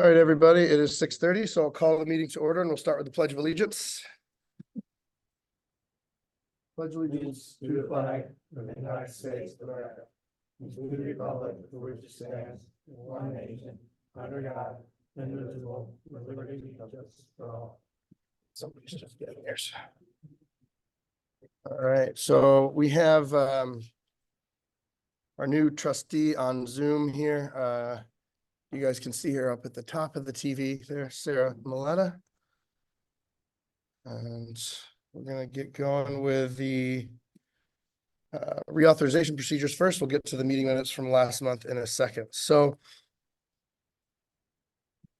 All right, everybody, it is 6:30, so I'll call the meeting to order and we'll start with the Pledge of Allegiance. Pledge allegiance To the flag of the United States of America, and to the republic for which it stands, one nation, under God, indivisible, with liberty and justice for all. Somebody's just getting theirs. All right, so we have our new trustee on Zoom here. You guys can see her up at the top of the TV there, Sarah Maletta. And we're gonna get going with the reauthorization procedures first. We'll get to the meeting minutes from last month in a second. So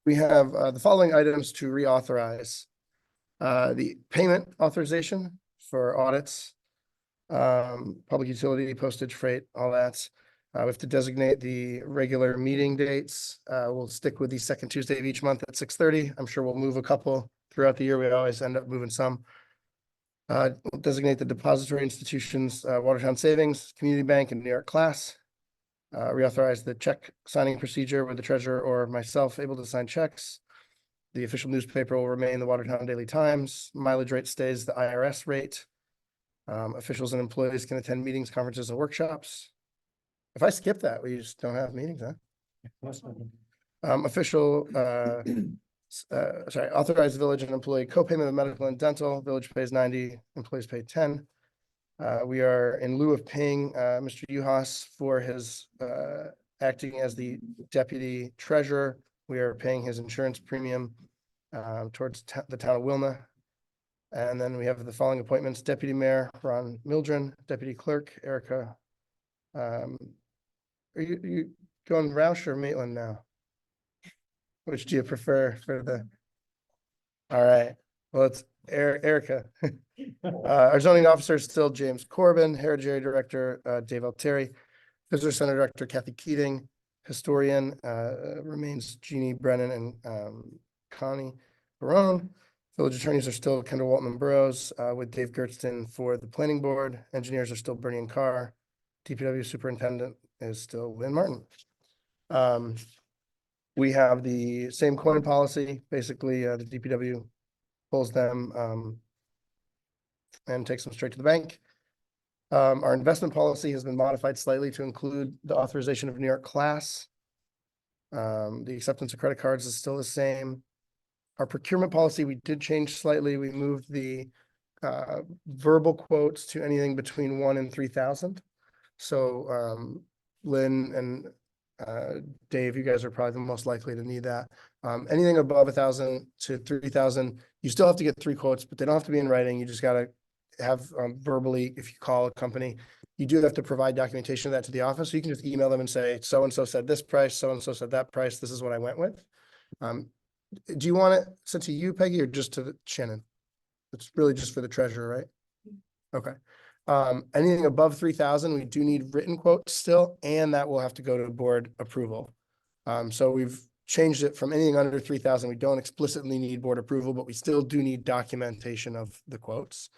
we have the following items to reauthorize. The payment authorization for audits, public utility, postage, freight, all that. We have to designate the regular meeting dates. We'll stick with the second Tuesday of each month at 6:30. I'm sure we'll move a couple throughout the year. We always end up moving some. We'll designate the depository institutions, Watertown Savings, Community Bank, and New York Class. Reauthorize the check signing procedure with the treasurer or myself able to sign checks. The official newspaper will remain the Watertown Daily Times. Mileage rate stays the IRS rate. Officials and employees can attend meetings, conferences, and workshops. If I skip that, we just don't have meetings, huh? Authorize village and employee co-payment of medical and dental. Village pays 90, employees pay 10. We are in lieu of paying Mr. Uhas for his acting as the deputy treasurer. We are paying his insurance premium towards the town of Wilna. And then we have the following appointments: Deputy Mayor Ron Mildren, Deputy Clerk Erica. Are you going Roush or Maitland now? Which do you prefer for the? All right, well, it's Erica. Our zoning officer is still James Corbin, Heritage Area Director Dave Altieri, Visitor Center Director Kathy Keating, historian remains Jeannie Brennan and Connie Barone. Village attorneys are still Kendall Walton and Burrows with Dave Gertzton for the planning board. Engineers are still Bernie and Carr. DPW superintendent is still Lynn Martin. We have the same coin policy. Basically, the DPW pulls them and takes them straight to the bank. Our investment policy has been modified slightly to include the authorization of New York Class. The acceptance of credit cards is still the same. Our procurement policy, we did change slightly. We moved the verbal quotes to anything between 1 and 3,000. So Lynn and Dave, you guys are probably the most likely to need that. Anything above 1,000 to 3,000, you still have to get 3 quotes, but they don't have to be in writing. You just got to have verbally, if you call a company, you do have to provide documentation of that to the office. So you can just email them and say, so-and-so said this price, so-and-so said that price. This is what I went with. Do you want it sent to you, Peggy, or just to Shannon? It's really just for the treasurer, right? Okay. Anything above 3,000, we do need written quotes still, and that will have to go to board approval. So we've changed it from anything under 3,000. We don't explicitly need board approval, but we still do need documentation of the quotes.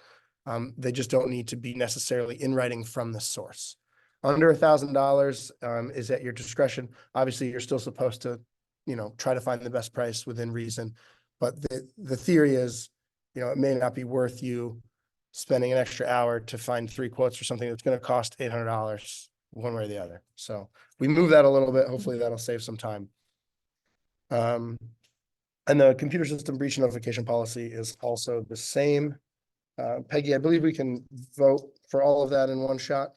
They just don't need to be necessarily in writing from the source. Under $1,000 is at your discretion. Obviously, you're still supposed to, try to find the best price within reason. But the theory is, it may not be worth you spending an extra hour to find 3 quotes for something that's going to cost $800 one way or the other. So we move that a little bit. Hopefully that'll save some time. And the computer system breach notification policy is also the same. Peggy, I believe we can vote for all of that in one shot.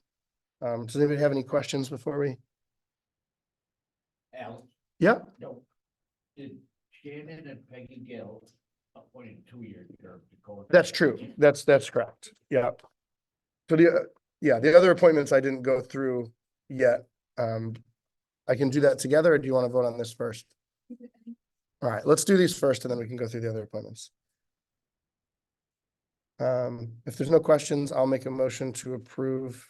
Does anybody have any questions before we? Al? Yeah. No. Did Shannon and Peggy Gill appointed 2-year term to go? That's true. That's correct. Yeah. So the other appointments I didn't go through yet. I can do that together, or do you want to vote on this first? All right, let's do these first and then we can go through the other appointments. If there's no questions, I'll make a motion to approve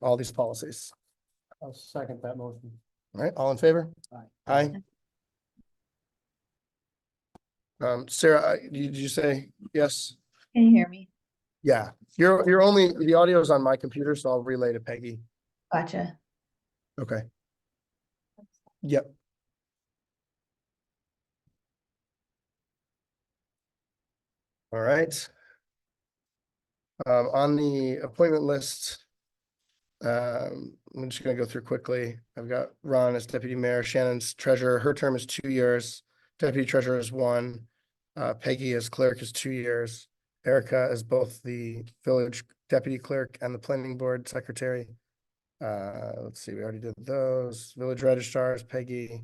all these policies. I'll second that motion. All right, all in favor? Aye. Aye. Sarah, did you say yes? Can you hear me? Yeah, you're only, the audio is on my computer, so I'll relay to Peggy. Gotcha. Okay. Yep. All right. On the appointment list, I'm just gonna go through quickly. I've got Ron as deputy mayor, Shannon's treasurer. Her term is 2 years. Deputy treasurer is 1. Peggy as clerk is 2 years. Erica is both the village deputy clerk and the planning board secretary. Let's see, we already did those. Village registrars, Peggy.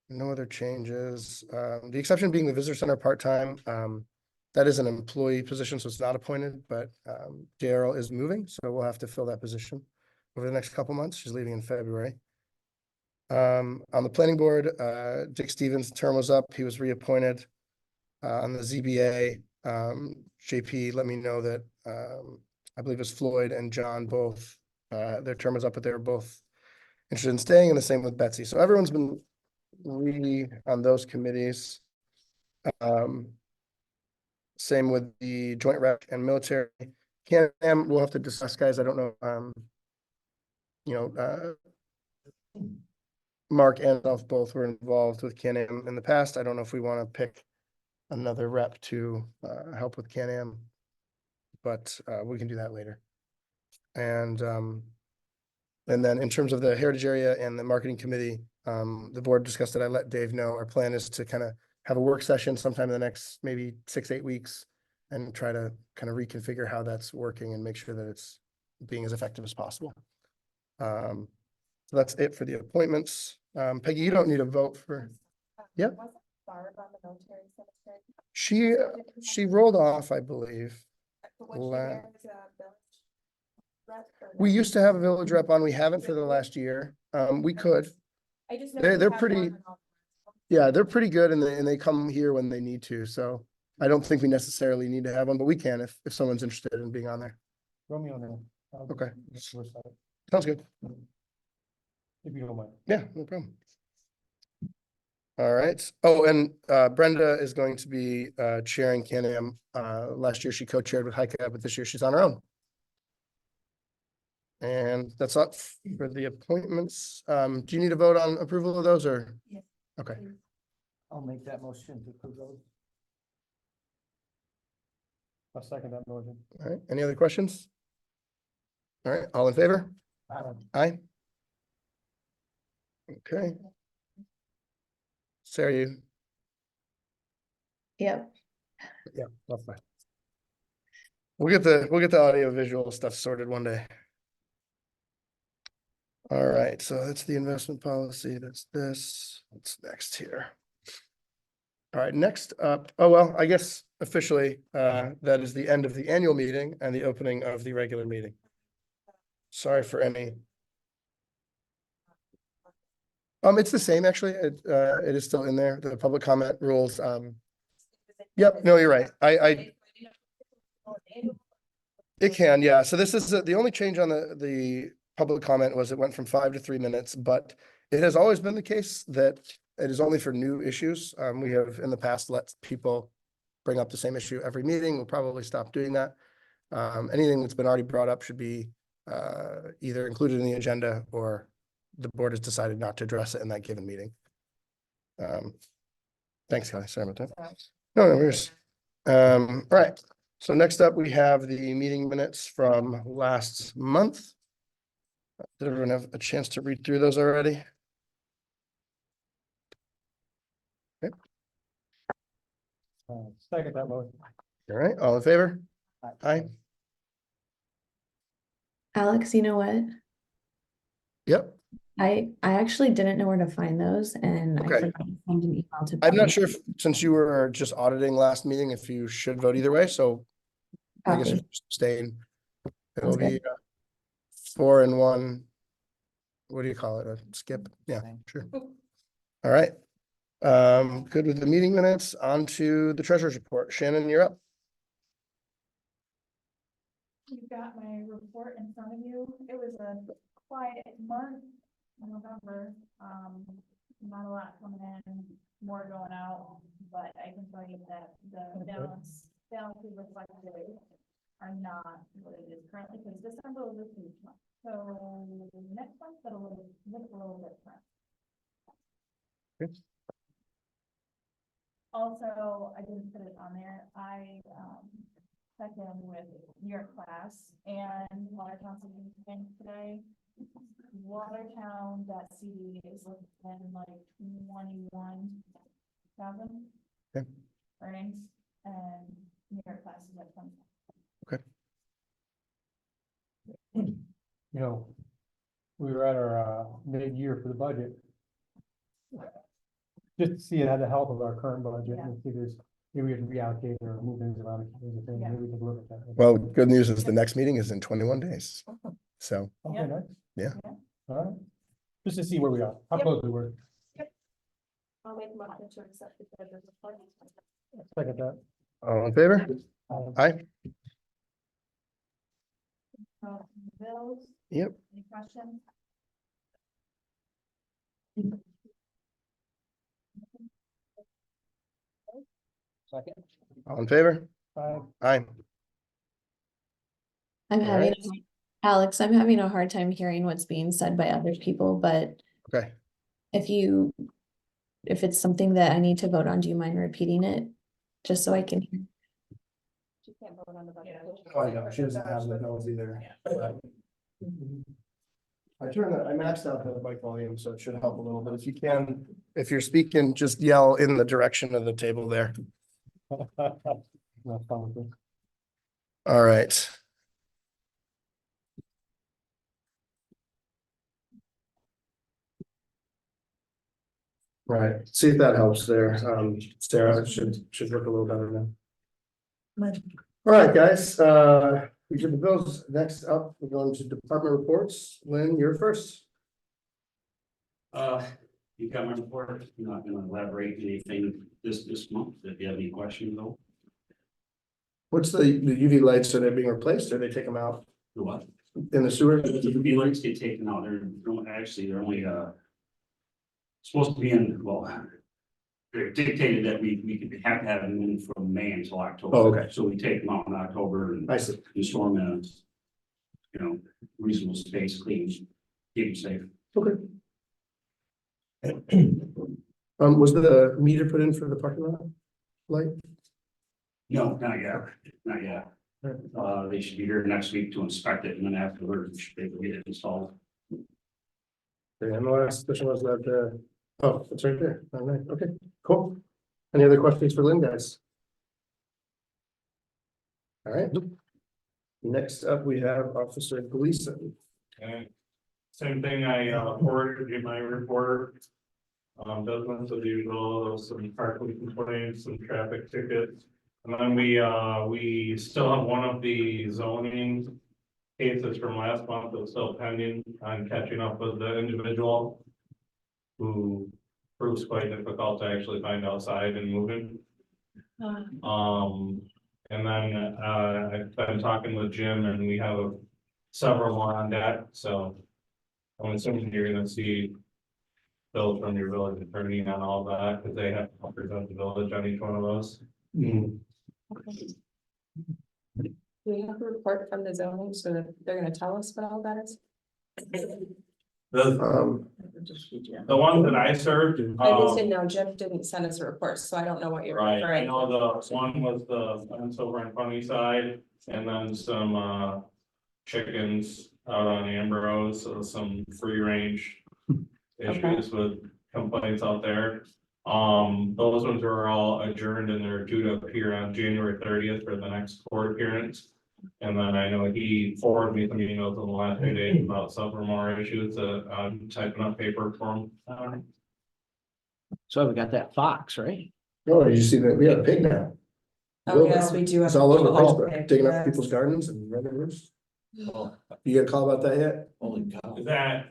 No other changes. The exception being the visitor center part-time. That is an employee position, so it's not appointed, but Daryl is moving, so we'll have to fill that position over the next couple months. She's leaving in February. On the planning board, Dick Stevens' term was up. He was reappointed. On the ZBA, JP let me know that I believe it's Floyd and John both, their term was up, but they were both interested in staying, and the same with Betsy. So everyone's been on those committees. Same with the joint rep and military. Can-Am, we'll have to discuss, guys. I don't know. Mark and Elf both were involved with Can-Am in the past. I don't know if we want to pick another rep to help with Can-Am, but we can do that later. And then in terms of the heritage area and the marketing committee, the board discussed it. I let Dave know. Our plan is to kind of have a work session sometime in the next maybe 6-8 weeks and try to kind of reconfigure how that's working and make sure that it's being as effective as possible. So that's it for the appointments. Peggy, you don't need a vote for, Yep. Wasn't Barb on the military cemetery? she rolled off, I believe. But was she la- there as a village rep or We no? used to have a village rep on. We haven't for the last year. We could. I just know they're- we they're have pretty- one on all- Yeah, they're pretty good and they come here when they need to. So I don't think we necessarily need to have one, but we can if someone's interested in being on there. Romeo, then. I'll Okay. just list that, Sounds good. if you don't mind. Yeah, no problem. All right. Oh, and Brenda is going to be chairing Can-Am. Last year she co-chaired with Heike, but this year she's on her own. And that's all for the appointments. Do you need a vote on approval of those or? Yes. Okay, I'll make that motion to approve those. I'll second that motion. all right. Any other questions? All right, all in favor? Aye. Okay. Sarah, you? Yep. Yeah, that's fine. We'll get the audio visual stuff sorted one day. All right, so that's the investment policy. That's this. What's next here? All right, next up, oh, well, I guess officially, that is the end of the annual meeting and the opening of the regular meeting. Sorry for any. It's the same, actually. It is still in there, the public comment rules. Yep, no, you're right. It can, yeah. So this is the only change on the public comment was it went from 5 to 3 minutes, but it has always been the case that it is only for new issues. We have in the past let people bring up the same issue every meeting. We'll probably stop doing that. Anything that's been already brought up should be either included in the agenda or the board has decided not to address it in that given meeting. Thanks, Kelly. Sorry about that. No, worries. All right. So next up, we have the meeting minutes from last month. Did everyone have a chance to read through those already? Second that motion. All right, all in favor? Aye. Alex, you know what? Yep. I actually didn't know where to find those and I Okay. forgot to send an email to. I'm not Bonnie. sure if, since you were just auditing last meeting, if you should vote either way, so I guess you Copy. abstain. It'll Sounds be good. 4 and 1. What do you call it? A skip? Yeah, sure. All right. Good with the meeting minutes. On to the treasurer's report. Shannon, you're up. You've got my report in front of you. It was a quiet month in November. Not a lot coming in, more going out, but I can tell you that the balances reflected are not what it is currently, because December was a huge month. So next month, it'll look a little different. Okay. also, I didn't put it on there, I, checked in with New York Class and Watertown City Bank today. Watertown.CD is looking like 21,000. Okay. Earnings, and New York Class is at 20. You know, we were at our mid-year for the budget. Just to see how the health of our current budget and see there's, maybe we can reallocate or move things around. Yeah. Maybe we can look at that. Well, good news is the next meeting is in 21 days. So, Okay, Yeah. nice. Yeah. All right. Just to see where we are, how Yep. close we were. I'll make a motion to accept the treasurer's report. Second that. all in favor? Aye. Bills, Yep. any questions? Second. All in favor? Aye. Aye. I'm All having, right. Alex, I'm having a hard time hearing what's being said by other people, but Okay. if it's something that I need to vote on, do you mind repeating it? Just so I can hear. She can't vote on the budget. Oh, I know, she doesn't have the notes either. I maxed out the mic volume, so it should help a little bit. If you can, if you're speaking, just yell in the direction of the table there. No problem with it. All right. Right, see if that helps there. Sarah, it should look a little better now. All right, guys, we did the bills. Next up, we're going to department reports. Lynn, you're first. You got my report, I'm not gonna elaborate anything this month, if you have any questions though. What's the UV lights? Are they being replaced or they take them out The what? in the sewer? The UV lights get taken out, they're only, supposed to be in, well, they're dictated that we could have to have them in from May until October. Oh, okay. So we take them out in October and I see. store them in, reasonable space, clean, keep them safe. Okay. Was the meter put in for the parking lot light? No, not yet, not yet. They should be here next week to inspect it, and then afterwards, they can get it installed. Okay, and the last question was that, oh, it's right there. All right, okay, cool. Any other questions for Lynn, guys? All right. Next up, we have Officer Gleason. Okay. Same thing, I forwarded you my report. Business as usual, some parking complaints, some traffic tickets. And then we still have one of the zoning cases from last month that's still pending. I'm catching up with the individual who proves quite difficult to actually find outside and moving. And then I've been talking with Jim and we have several more on deck, so I'm assuming you're gonna see bills from your village attorney on all that, because they have to represent the village on each one of those. Mm, Do we have a report from the zoning, so that they're gonna tell us what all that is? The one that I served. I just didn't know, Jim didn't send us a report, so I don't know what you're Right, I referring to. know the one was the fence over on Funny Side, and then some chickens out on Ambrose, so some free range issues with complaints out there. Those ones are all adjourned and they're due to appear on January 30th for the next court appearance. And then I know he forwarded me some emails in the last few days about several more issues that I'm typing up paper for him. So we got that fox, right? Oh, did you see that? We have a pig now. Oh, yes, we do. It's have- all over Oh, Facebook, okay, digging up yes. people's gardens and running roofs. You get a call about that yet? Holy cow.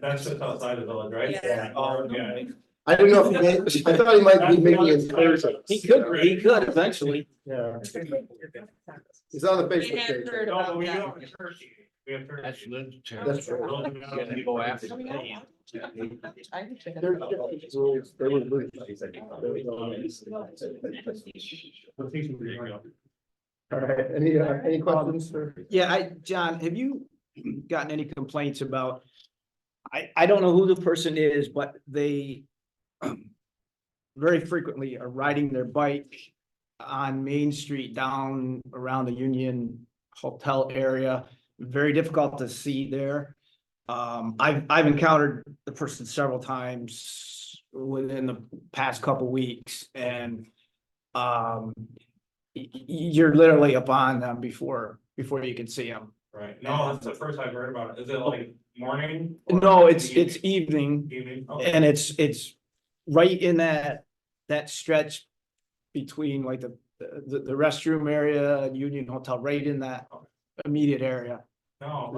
That's just outside the village, right? Yeah. Oh, yeah. I didn't know if he made, I thought he might be making incursions. He could eventually. Yeah, he's on the We Facebook had page. heard No, about but we that. don't have turkey. We have turkey. That's Lynn's turn. That's true. Yeah, you go after. I can check it There's out. different rules. There was rules. All right, any questions for? Yeah, John, have you gotten any complaints about? I don't know who the person is, but they very frequently are riding their bike on Main Street down around the Union Hotel area. Very difficult to see there. I've encountered the person several times within the past couple weeks, and you're literally up on them before you can see them. Right, no, that's the first I've heard about it. Is it like morning? or No, it's evening? evening, Evening, okay. and it's right in that stretch between like the restroom area and Union Hotel, right in that immediate area. No.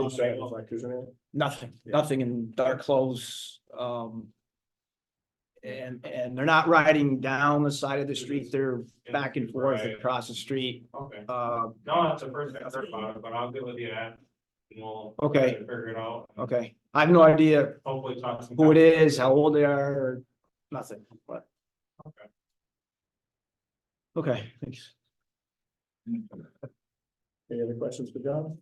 Nothing in dark clothes. And they're not riding down the side of the street, they're back and forth Right. across the street. Okay, Uh, no, that's the first I've heard about it, but I'll get with you at. And we'll. Okay. try to Figure it out. okay, I have no idea Hopefully talk some. who it is, how old they are, or nothing, but. Okay. Okay, thanks. Any other questions for John?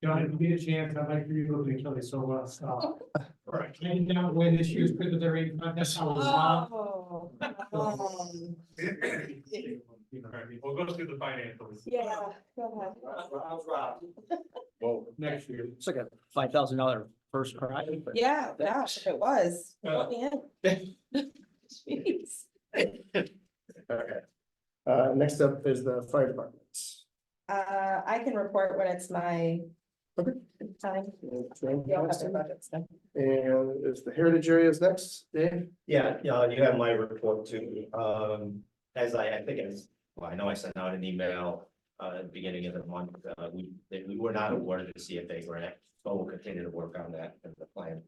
John, if you get a chance, I'd like for you to look at Kelly Silva. Right. And now when issues with their not necessarily wrong. Oh. We'll go through the financials. Yeah, go ahead. Well, next year. It's like a $5,000 first cry. but- Yeah, gosh, if it was. Yeah. Let me in. Jeez. Okay. Next up is the fire department. I can report when it's my Okay. time. You'll have And their budgets then. is the heritage areas next, Dave? Yeah, you have my report too. As I think I know I sent out an email at the beginning of the month. We were not awarded the CFA grant, so we'll continue to work on that in the plan.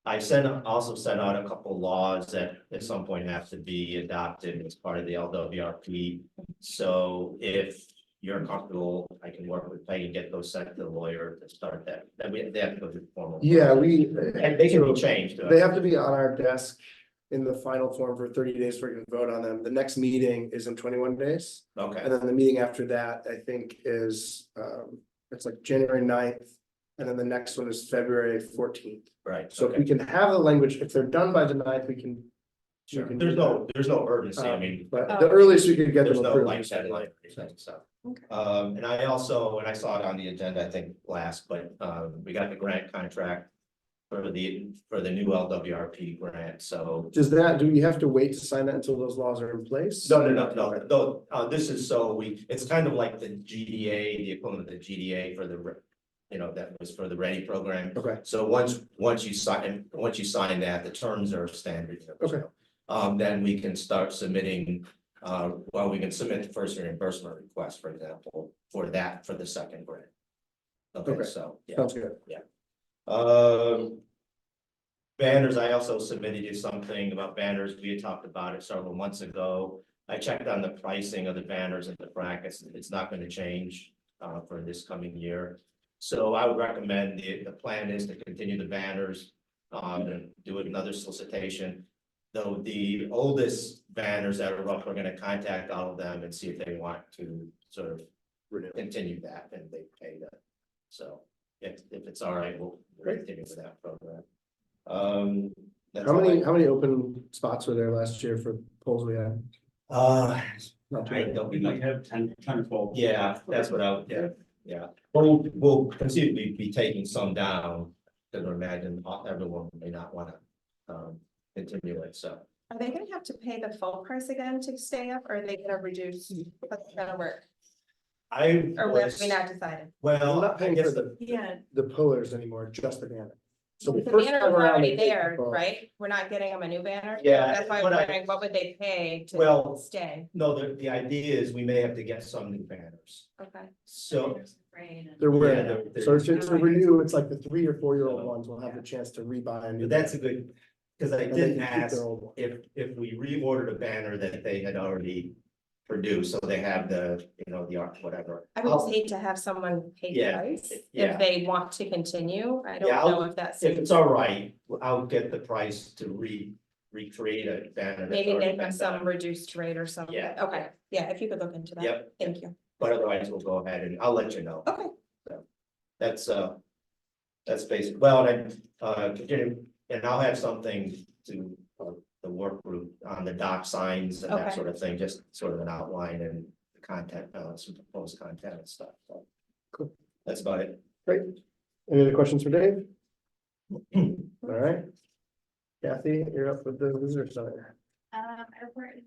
I also sent out a couple laws that at some point have to be adopted as part of the LWRP. So if you're comfortable, I can work with Peggy and get those sent to the lawyer to start that. They have to go through the formal. Yeah, And they can be changed. They have to be on our desk in the final form for 30 days for we can vote on them. The next meeting is in 21 days. Okay, And then the meeting after that, I think is, it's like January 9th. And then the next one is February 14th. right. So if we can have the language, if they're done by the 9th, we can. Sure, we can there's do no urgency, that. I mean, But the earliest we could get there's them no approved. like is deadline or anything, so. Okay. And I also, when I saw it on the agenda, I think last, but we got the grant contract for the new LWRP grant, so. Does that, do we have to wait to sign that until those laws are in place? No, this is so it's kind of like the GDA, the equivalent of the GDA for the, that was for the READY program. Okay, So once you sign that, the terms are standard. Okay. Then we can start submitting, we can submit the first reimbursement request, for example, for the second grant. Okay, Okay. so, yeah. sounds good. Banners, I also submitted you something about banners. We had talked about it several months ago. I checked on the pricing of the banners and the brackets. It's not going to change for this coming year. So I would recommend the plan is to continue the banners and do another solicitation. Though the oldest banners that are up, we're going to contact all of them and see if they want to sort of continue that and they pay that. So if it's all right, we'll continue with that program. That's How all many open spots were there last year for polls we had? Not too I many. don't We might have 10 or 12. Yeah, that's what yeah. We'll conceivably be taking some down, because I imagine everyone may not want to continue it, so. Are they gonna have to pay the full price again to stay up, or are they gonna reduce? What's gonna work? Or we not decided? We're Well, not I paying guess for the, Yeah. the pillars anymore, just the banner. So The the first banner time is around. already they paid there, for both. right? We're not getting them a new banner? Yeah, That's why I'm what I- wondering, what would they pay to Well- stay? No, the idea is we may have to get some new banners, Okay. so. They're wearing Yeah, it. they're- So to renew, it's like the 3 or 4-year-old ones will have the chance to rebuy a new. But that's a good, because I and they didn't can keep ask their old one. if we reordered a banner that they had already produced, so they have the, the art, whatever. I would just hate to have someone pay the Yeah, price yeah. if they want to continue. I don't Yeah, know if that's, If it's all right, I'll get the price to recreate a banner. that's maybe already they been have some done. reduced rate or something. Yeah. Okay, yeah, if you could look into that. Yep, Thank you. but otherwise we'll go ahead and I'll let you know. Okay. That's basic, well, and continue, and I'll have something to, the work group on the dock signs and that Okay. sort of thing, just sort of an outline and the content, some proposed content and stuff, so. Cool. That's about it. Great. Any other questions for Dave? All right. Kathy, you're up with the visitor center. Our report is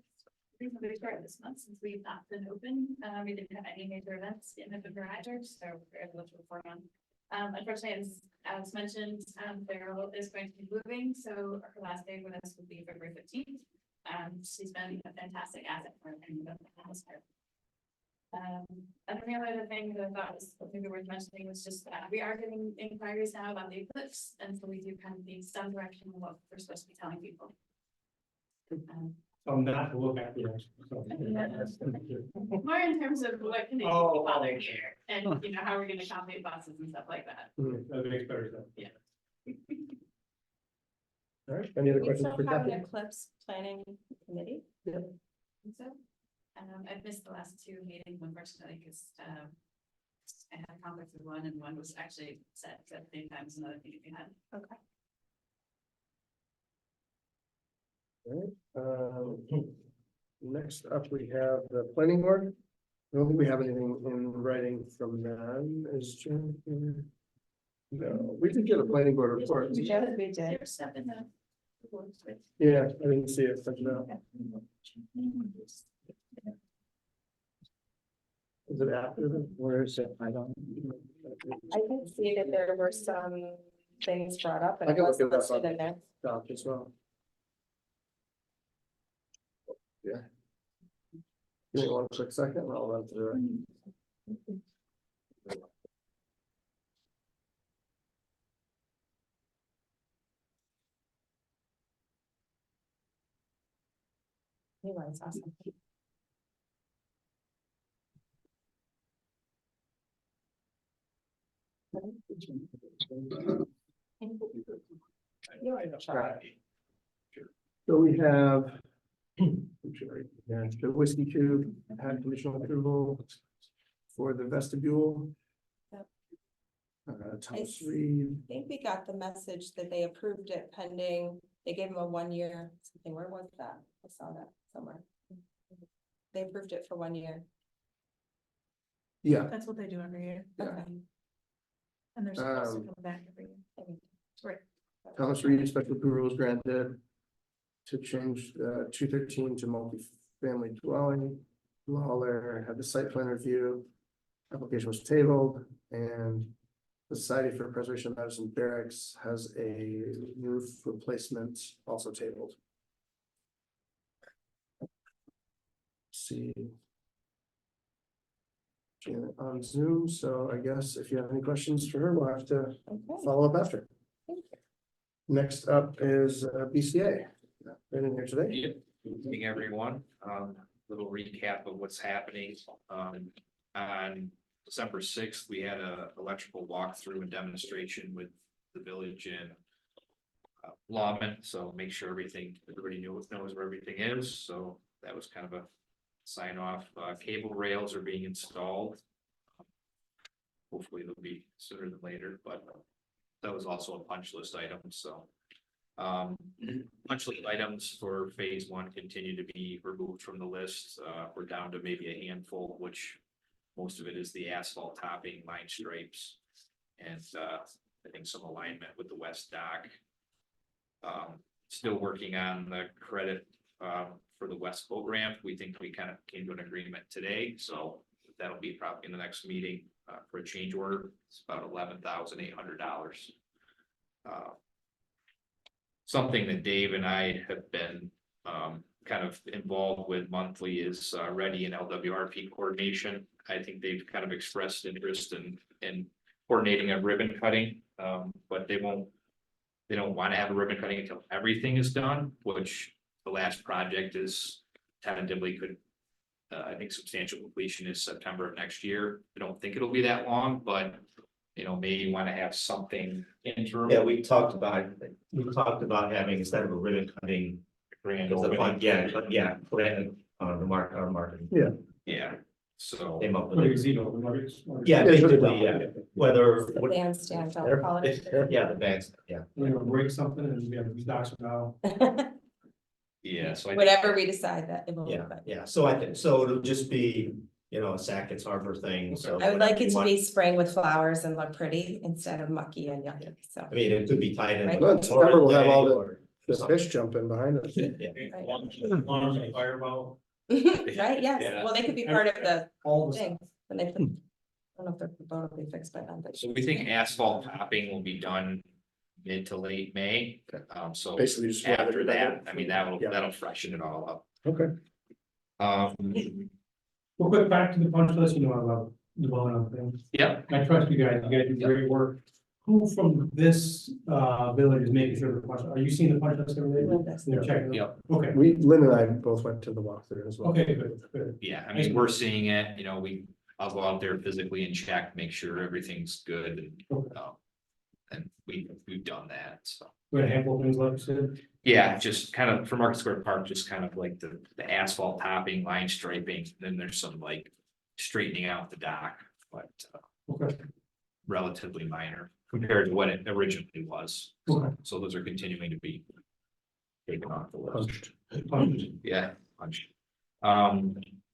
reasonably short this month since we've not been open. We didn't have any major events in November either, so we're able to report on. Unfortunately, as Alex mentioned, Farrell is going to be moving, so her last day with us will be February 15th. She's been a fantastic asset for us. And the other thing that I thought was maybe worth mentioning was just that we are getting inquiries now about the eclipse, and so we do kind of need some direction on what we're supposed to be telling people. Not to look at the. More in terms of what can they do Oh, while they're here, and how we're gonna accommodate buses and stuff like that. That makes better sense. All right, any other We questions still for have Kathy? an eclipse planning committee. So, I've missed the last two meetings, unfortunately, because I had conflicts with one, and one was actually set at the same time as another meeting we had. Okay. Next up, we have the planning board. I don't think we have anything in writing from them, is Jen here? No, we did get a planning board report. We did. There's stuff in the. Yeah, I didn't see it, but no. Is it after the, where is it? I don't. I can see that there were some things brought up and I it can was look it up listed on- in there. Doc as well. Yeah. Give me one quick second, and I'll run through it. He was awesome. So we have. The Whiskey Cube had conditional approval for the vestibule. Yep. Thomas Reed, I think we got the message that they approved it pending, they gave him a 1 year, something, where was that? I saw that somewhere. They approved it for 1 year. yeah, That's what they do every year. Yeah. Okay. And they're supposed to come back every year. Right. Thomas Reed special approval was granted. To change 213 to multifamily dwelling. Lawler had the site plan review. Application was tabled, and the Society for Preservation of Madison Barracks has a roof replacement also tabled. See. Janet on Zoom, so I guess if you have any questions for her, we'll have to Okay. follow up after. Thank you. Next up is BCA. Been in here today. Yep, good evening, everyone. Little recap of what's happening. On December 6th, we had a electrical walkthrough and demonstration with the village and Lawman, so make sure everybody knows where everything is. So that was kind of a sign off. Cable rails are being installed. Hopefully they'll be sooner than later, but that was also a punch list item, so. Punch list items for phase 1 continue to be removed from the list. We're down to maybe a handful, which most of it is the asphalt topping, line stripes, and I think some alignment with the west dock. Still working on the credit for the west boat ramp. We think we kind of came to an agreement today, so that'll be probably in the next meeting for a change order. It's about $11,800. Something that Dave and I have been kind of involved with monthly is Ready and LWRP coordination. I think they've kind of expressed interest in coordinating a ribbon cutting, but they don't want to have a ribbon cutting until everything is done, which the last project is tentatively I think substantial completion is September of next year. I don't think it'll be that long, but maybe you want to have something interim. Yeah, we talked about having, instead of a ribbon cutting. Grand The opening. fun, yeah, but yeah, plan our marketing. Yeah, So, came up with What it. is Zito? What is- Yeah, basically, yeah, whether, The bandstand, I'll call it. yeah, the bands, yeah. We're gonna break something and we have these docks now. yeah, so I. Whatever we decide that it will be, Yeah, but yeah, so I think, so it'll just be, you know, a Sackett's Harbor thing, so. I would like it to whatever be you spring with flowers and look pretty instead of mucky and yucky, so. want. I mean, it could be tied in. Right. with Well, in September we'll have all the- or The something. fish jumping behind us. Yeah. Long fireball. Right, yes, Yeah. well, they could be part of the All the thing, when they put, I don't know if their boat will be fixed by then, but. So we think asphalt topping will be done mid to late May. So Basically just. weather after it that, out. I mean, that'll Yeah. freshen it all up. Okay. Well, quick, back to the punch list, you know, about dwelling on things. Yeah, I trust you guys do great work. Who from this village is making sure the punch, are you seeing the punch list every day? They're checking. it? Yep. Okay, Lynn and I both went to the walkthrough as well. okay, good, good. yeah, I mean, we're seeing it, I'll go out there physically and check, make sure everything's good and we've done that, so. We had a handful of things left, Sid. Yeah, just kind of for Market Square Park, just kind of like the asphalt topping, line striping, then there's some like straightening out the dock, but Okay, relatively minor compared to what it originally was. okay. So those are continuing to be taken off the list. Punched. Punch. Yeah, punch.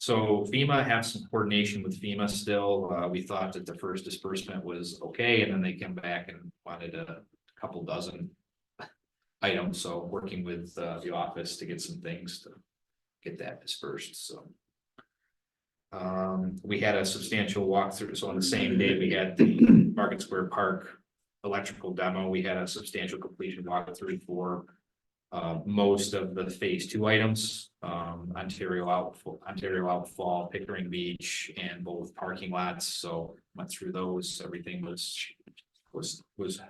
So FEMA have some coordination with FEMA still. We thought that the first disbursement was okay, and then they came back and wanted a couple dozen items, so working with the office to get some things to get that dispersed, so. We had a substantial walkthrough, so on the same day we had the Market Square Park electrical demo, we had a substantial completion walkthrough for most of the phase 2 items, Ontario Outfall, Pickering Beach, and both parking lots, so went through those, everything was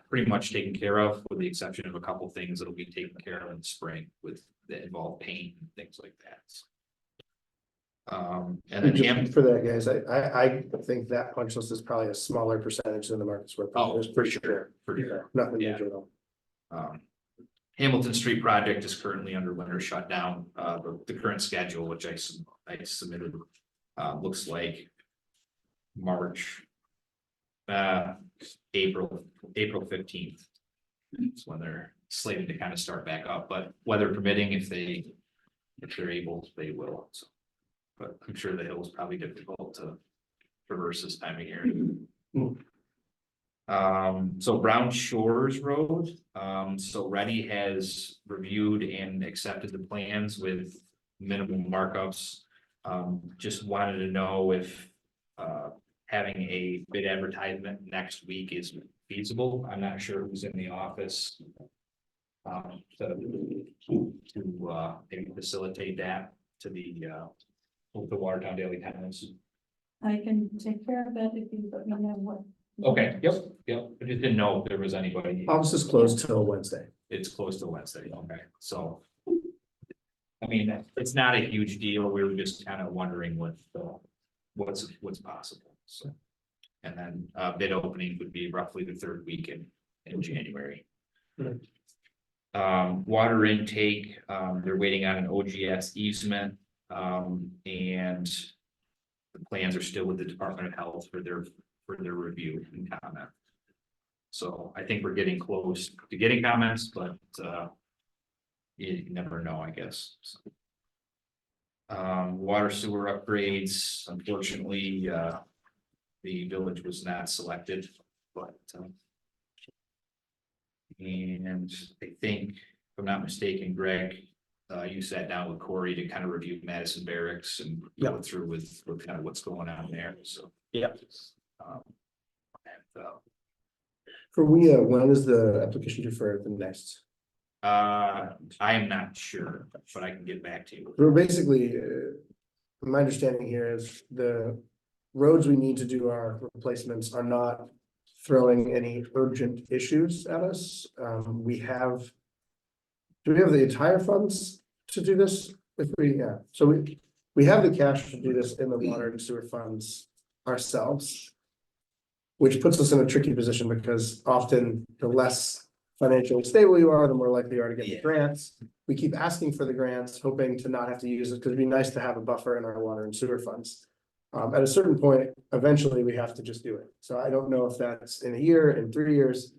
pretty much taken care of, with the exception of a couple things that'll be taken care of in the spring with that involve paint and things like that. And then Just for that, guys, I think that punch list is probably a smaller percentage than the Market Square. punch Oh, list, for sure, for sure. Nothing Yeah. major at all. Hamilton Street project is currently under winter shutdown. The current schedule, which I submitted, looks like March, April 15th. It's when they're slated to kind of start back up, but weather permitting, if they're able, they will. So, but I'm sure the hill is probably difficult to traverse this time of year. So Brown Shores Road, so Ready has reviewed and accepted the plans with minimum markups. Just wanted to know if, having a bid advertisement next week is feasible. I'm not sure who's in the office. To maybe facilitate that to the Watertown Daily Times. I can take care of that if you let me know what. Okay, yep. I just didn't know if there was anybody. Office is closed till Wednesday. It's close to Wednesday, okay, so. I mean, it's not a huge deal, we were just kind of wondering what's possible, so. And then, bid opening would be roughly the third week in January. Water intake, they're waiting on an OGS easement, and. The plans are still with the Department of Health for their review and comment. So I think we're getting close to getting comments, but you never know, I guess. So. Water sewer upgrades, unfortunately, the village was not selected, but and I think, if I'm not mistaken, Greg, you sat down with Corey to kind of review Madison Barracks and go through with kind of what's going on there, so. Yeah. When is the application due for the next? I am not sure, but I can get back to you. We're basically, my understanding here is the roads we need to do our replacements are not throwing any urgent issues at us. Do we have the entire funds to do this? So we have the cash to do this in the water and sewer funds ourselves. Which puts us in a tricky position because often the less financially stable you are, the more likely you are to get the grants. We keep asking for the grants, hoping to not have to use it, because it'd be nice to have a buffer in our water and sewer funds. At a certain point, eventually we have to just do it. So I don't know if that's in a year, in 3 years.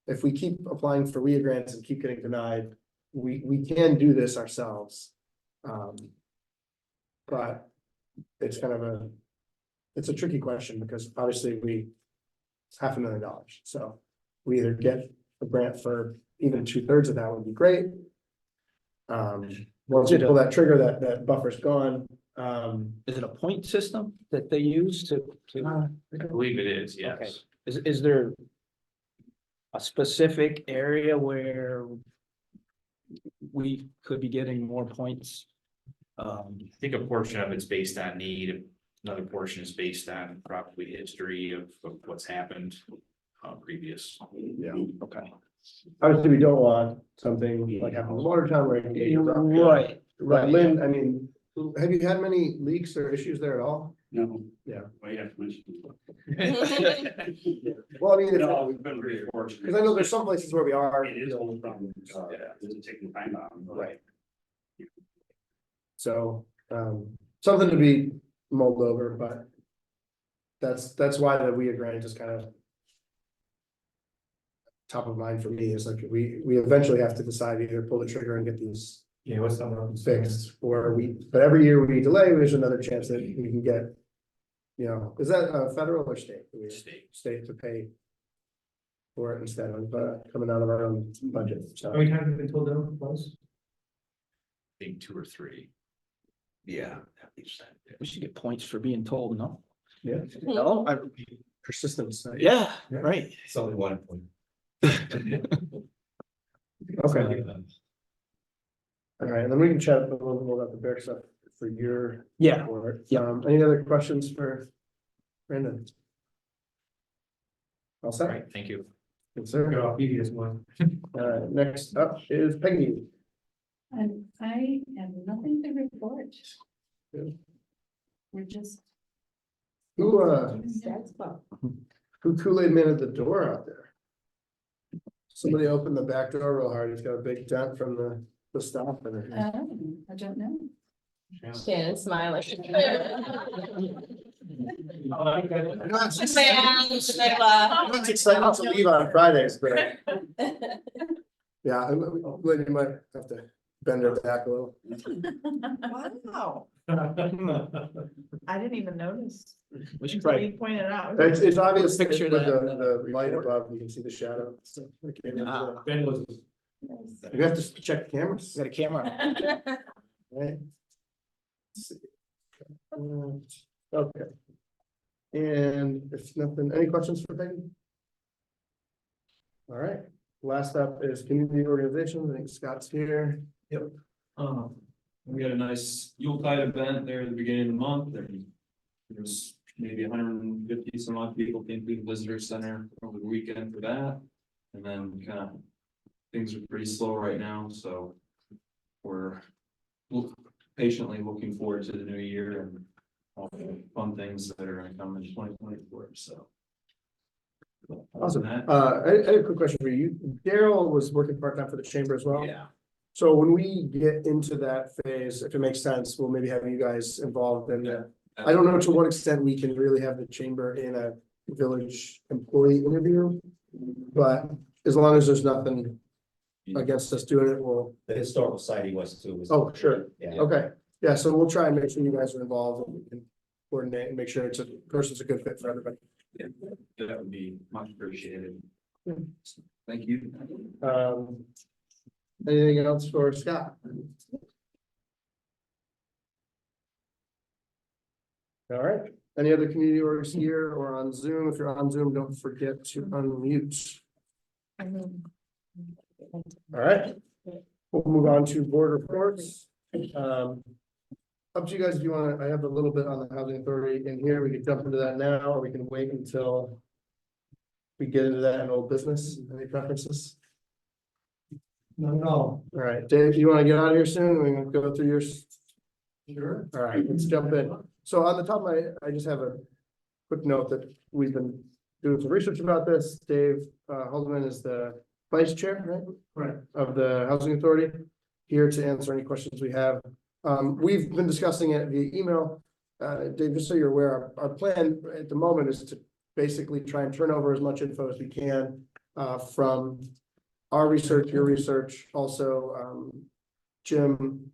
If we keep applying for WIA grants and keep getting denied, we can do this ourselves. But it's kind of it's a tricky question because obviously it's $500,000. So we either get a grant for even 2/3 of that would be great. Once you pull that trigger, that buffer's gone. Is it a point system that they use to? I believe it is, Okay. yes. Is there a specific area where we could be getting more points? I think a portion of it's based on need, another portion is based on probably history of what's happened previous. Yeah. Okay. Obviously, we don't want something like happened in Watertown where. Right. Right, Lynn, I mean, have you had many leaks or issues there at all? No. Yeah. Well, yeah, mention. Well, I mean, No, we've been very fortunate. because I know there's some places where we are. It is only from, it doesn't take the time out. Right. So, something to be mulled over, but that's why the WIA grant is kind of top of mind for me, is like, we eventually have to decide either pull the trigger and get these Yeah, what's the fixed, or but every year we delay, there's another chance that we can get, is that federal or state? State to pay for it instead of coming out of our own budget, so. How many times have you been told no close? I think 2 or 3. Yeah. We should get points for being told no. Yeah. No, Persistence. yeah, right. It's only 1 point. Okay, all right, and then we can chat a little bit more about the bear stuff for your Yeah. report. Yeah. Any other questions for Brandon? All All set? right, thank you. Good, sir. Go off previous one. Next up is Peggy. And I have nothing to report. Good. We're just. Who That's fun. Kool-Aid man at the door out there? Somebody opened the back door real hard. He's got a big dent from the stop and everything. I don't know. Shannon smiling. It's exciting to leave on Fridays, but yeah, I'm glad you might have to bend her back a little. Wow, I didn't even notice. We should Until probably. you pointed it out. It's obvious with Picture the that. light above, you can see the shadow. So, okay, Ah. Ben was. you have to check the cameras. Got a camera. Right. Let's see. Okay. And if nothing, any questions for Peggy? All right, last up is community organizations. I think Scott's here. We had a nice Yuletide event there at the beginning of the month, and there's maybe 150 some odd people came through the visitor center over the weekend for that. And then kind of, things are pretty slow right now, so we're patiently looking forward to the new year and all the fun things that are gonna come in 2024, so. Awesome. That- I had a quick question for you. Daryl was working part-time for the chamber as well. Yeah. So when we get into that phase, if it makes sense, we'll maybe have you guys involved in that. I don't know to what extent we can really have the chamber in a village employee interview. But as long as there's nothing against us doing it, we'll, The historical society was too. oh, sure, Yeah. okay. Yeah, so we'll try and make sure you guys are involved and we can coordinate and make sure person's a good fit for everybody. That would be much appreciated. Thank you. Anything else for Scott? All right, any other community orgs here or on Zoom? If you're on Zoom, don't forget to unmute. All right, we'll move on to board reports. Up to you guys if you want to, I have a little bit on the housing authority in here. We can jump into that now, or we can wait until we get into that in old business. Any preferences? No. All right, Dave, you want to get out of here soon? We can go through yours. Sure. All right, let's jump in. So on the top of my, I just have a quick note that we've been doing some research about this. Dave Haldeman is the vice chair, right? Right. Of the Housing Authority, here to answer any questions we have. We've been discussing it via email. Dave, just so you're aware, our plan at the moment is to basically try and turn over as much info as we can from our research, your research, also Jim.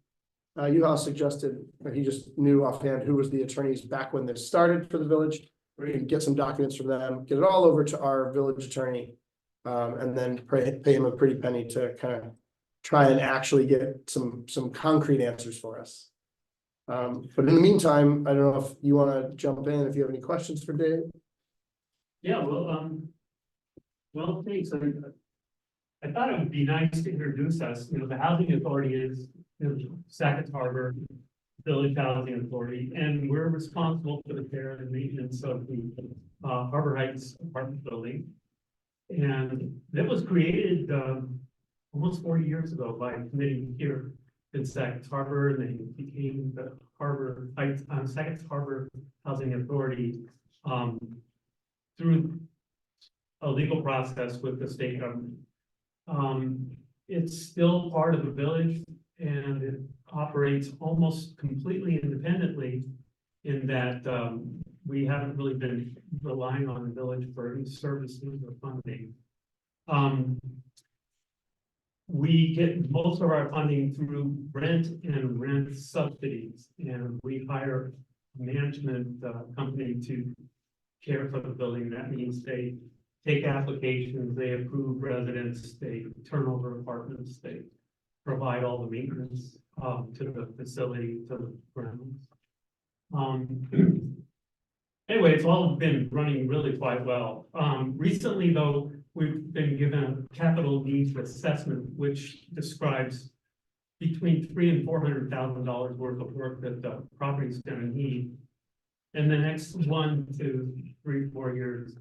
You suggested, he just knew offhand who was the attorneys back when this started for the village. We can get some documents from them, get it all over to our village attorney. And then pay him a pretty penny to kind of try and actually get some concrete answers for us. But in the meantime, I don't know if you want to jump in, if you have any questions for Dave. Yeah, well, thanks. I thought it would be nice to introduce us, the housing authority is, Sackett Harbor Village Housing Authority, and we're responsible for the care and maintenance of the Harbor Heights apartment building. And that was created almost 40 years ago by a committee here in Sackett Harbor, and they became the Harbor Heights, Sackett Harbor Housing Authority through a legal process with the state government. It's still part of the village, and it operates almost completely independently in that we haven't really been relying on the village for any services or funding. We get most of our funding through rent and rent subsidies, and we hire a management company to care for the building. That means they take applications, they approve residents, they turn over apartments, they provide all the maintenance to the facility, to the grounds. Anyway, it's all been running really quite well. Recently, though, we've been given a capital needs assessment, which describes between $300,000 and $400,000 worth of work that the property is going to need in the next 1 to 3, 4 years.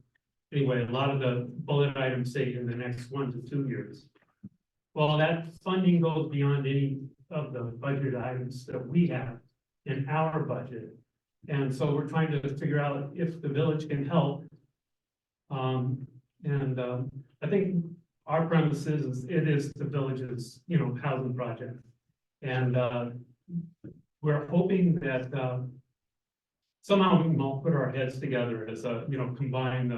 Anyway, a lot of the bullet items say in the next 1 to 2 years. Well, that funding goes beyond any of the budget items that we have in our budget. And so we're trying to figure out if the village can help. I think our premise is it is the village's, housing project. And we're hoping that somehow we can all put our heads together as combine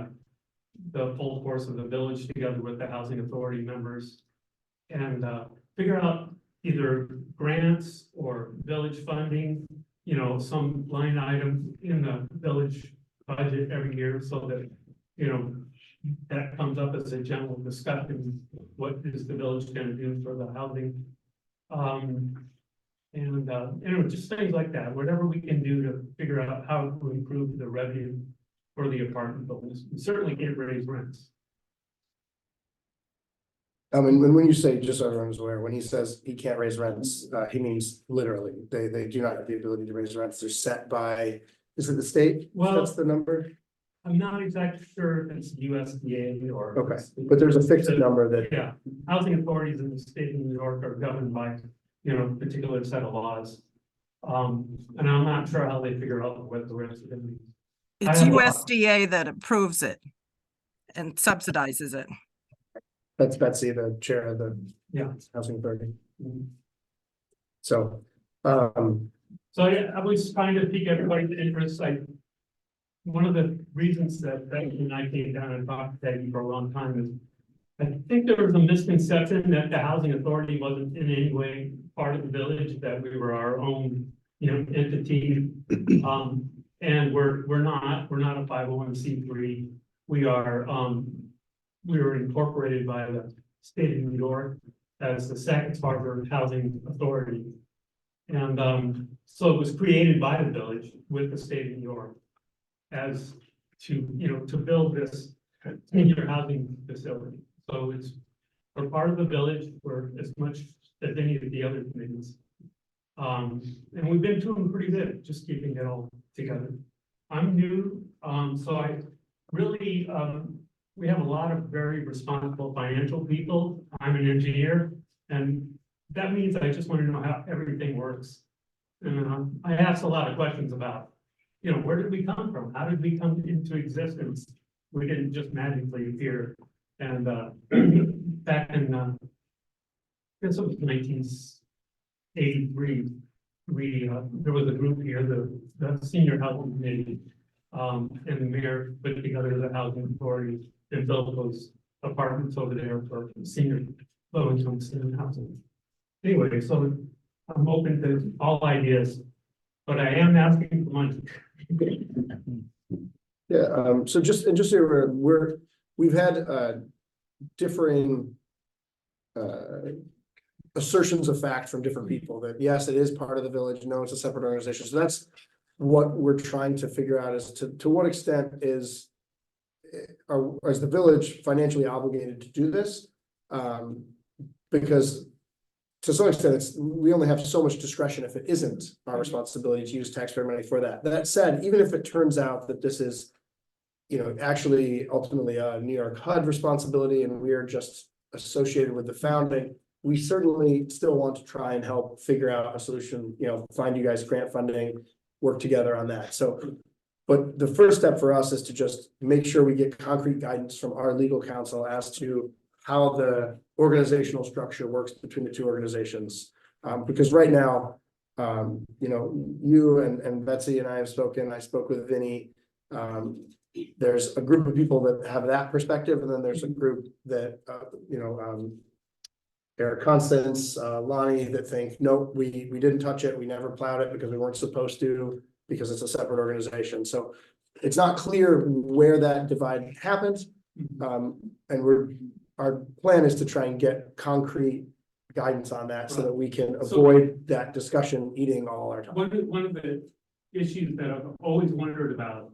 the full force of the village together with the housing authority members and figure out either grants or village funding, some line item in the village budget every year so that, that comes up as a general discussion. What is the village going to do for the housing? Just things like that, whatever we can do to figure out how to improve the revenue for the apartment buildings. We certainly can't raise rents. I mean, when you say, just so everyone's aware, when he says he can't raise rents, he means literally, they do not have the ability to raise rents. They're set by, is it the state? Well, That's the number? I'm not exactly sure if it's USDA or. Okay, but there's a fixed number that. Yeah, housing authorities in the state of New York are governed by, particular set of laws. And I'm not sure how they figure out what the rest of it means. It's USDA that approves it and subsidizes it. That's Betsy, the chair of the housing authority. So, So yeah, I was trying to pique everybody's interest. One of the reasons that Becky and I came down and talked to Peggy for a long time is I think there was a misconception that the housing authority wasn't in any way part of the village, that we were our own, entity. And we're not a 501c3. We were incorporated by the state of New York as the Sackett Harbor Housing Authority. And so it was created by the village with the state of New York as to build this senior housing facility. So we're part of the village. We're as much as any of the other committees. And we've been doing pretty good, just keeping it all together. I'm new, so I really, we have a lot of very responsible financial people. I'm an engineer, and that means I just want to know how everything works. And I asked a lot of questions about, where did we come from? How did we come into existence? We didn't just magically appear. And back in, I guess it was 1983, there was a group here, the senior housing committee. And the mayor put together the housing authority and built those apartments over there for senior, low income senior housing. Anyway, so I'm open to all ideas, but I am asking for money. Yeah, so just, and just so you're aware, we've had, differing, assertions of fact from different people that yes, it is part of the village, no, it's a separate organization. So that's what we're trying to figure out is to what extent is is the village financially obligated to do this? Because to some extent, we only have so much discretion if it isn't our responsibility to use taxpayer money for that. That said, even if it turns out that this is, actually ultimately a New York HUD responsibility and we are just associated with the founding, we certainly still want to try and help figure out a solution, find you guys grant funding, work together on that. So, but the first step for us is to just make sure we get concrete guidance from our legal counsel as to how the organizational structure works between the two organizations. Because right now, you and Betsy and I have spoken, I spoke with Vinny. There's a group of people that have that perspective, and then there's a group that, Eric Constance, Lonnie, that think, nope, we didn't touch it. We never plowed it because we weren't supposed to, because it's a separate organization. So it's not clear where that divide happens. And our plan is to try and get concrete guidance on that so that we can avoid that discussion eating all our time. One of the issues that I've always wondered about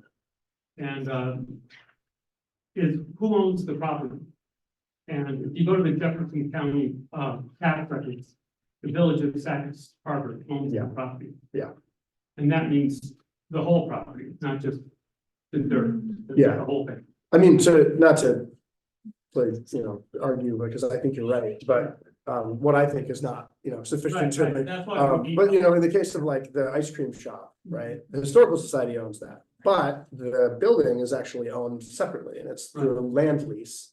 and is who owns the property? And if you go to the Jefferson County tax records, the village of Sackett's Harbor owns the property. Yeah. And that means the whole property, not just the dirt. Yeah. The whole thing. I mean, not to play, argue, because I think you're right, but what I think is not, sufficient to. Right. That's why we need- But in the case of like the ice cream shop, right, the Historical Society owns that, but the building is actually owned separately and it's through a land lease.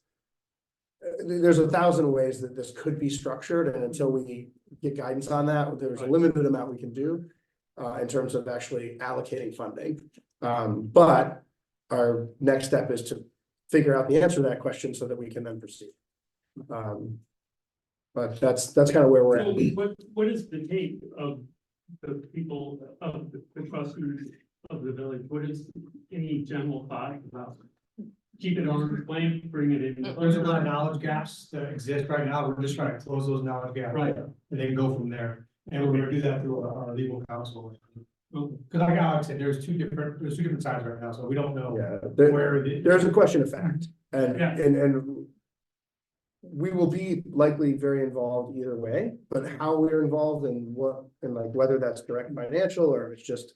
There's 1,000 ways that this could be structured, and until we get guidance on that, there's a limited amount we can do in terms of actually allocating funding. But our next step is to figure out the answer to that question so that we can then proceed. But that's kind of where we're So at. what is the take of the people, of the trustees of the village? What is any general thought about? Keep it on flame, bring it in. There's a lot of knowledge gaps that exist right now. We're just trying to close those knowledge gaps. Right. And then go from there. And we're gonna do that through our legal counsel. Cause like Alex said, there's two different sides right now, so we don't know Yeah, where there's a question of fact, and Yeah. and we will be likely very involved either way, but how we're involved and what, and like whether that's direct financial or if it's just,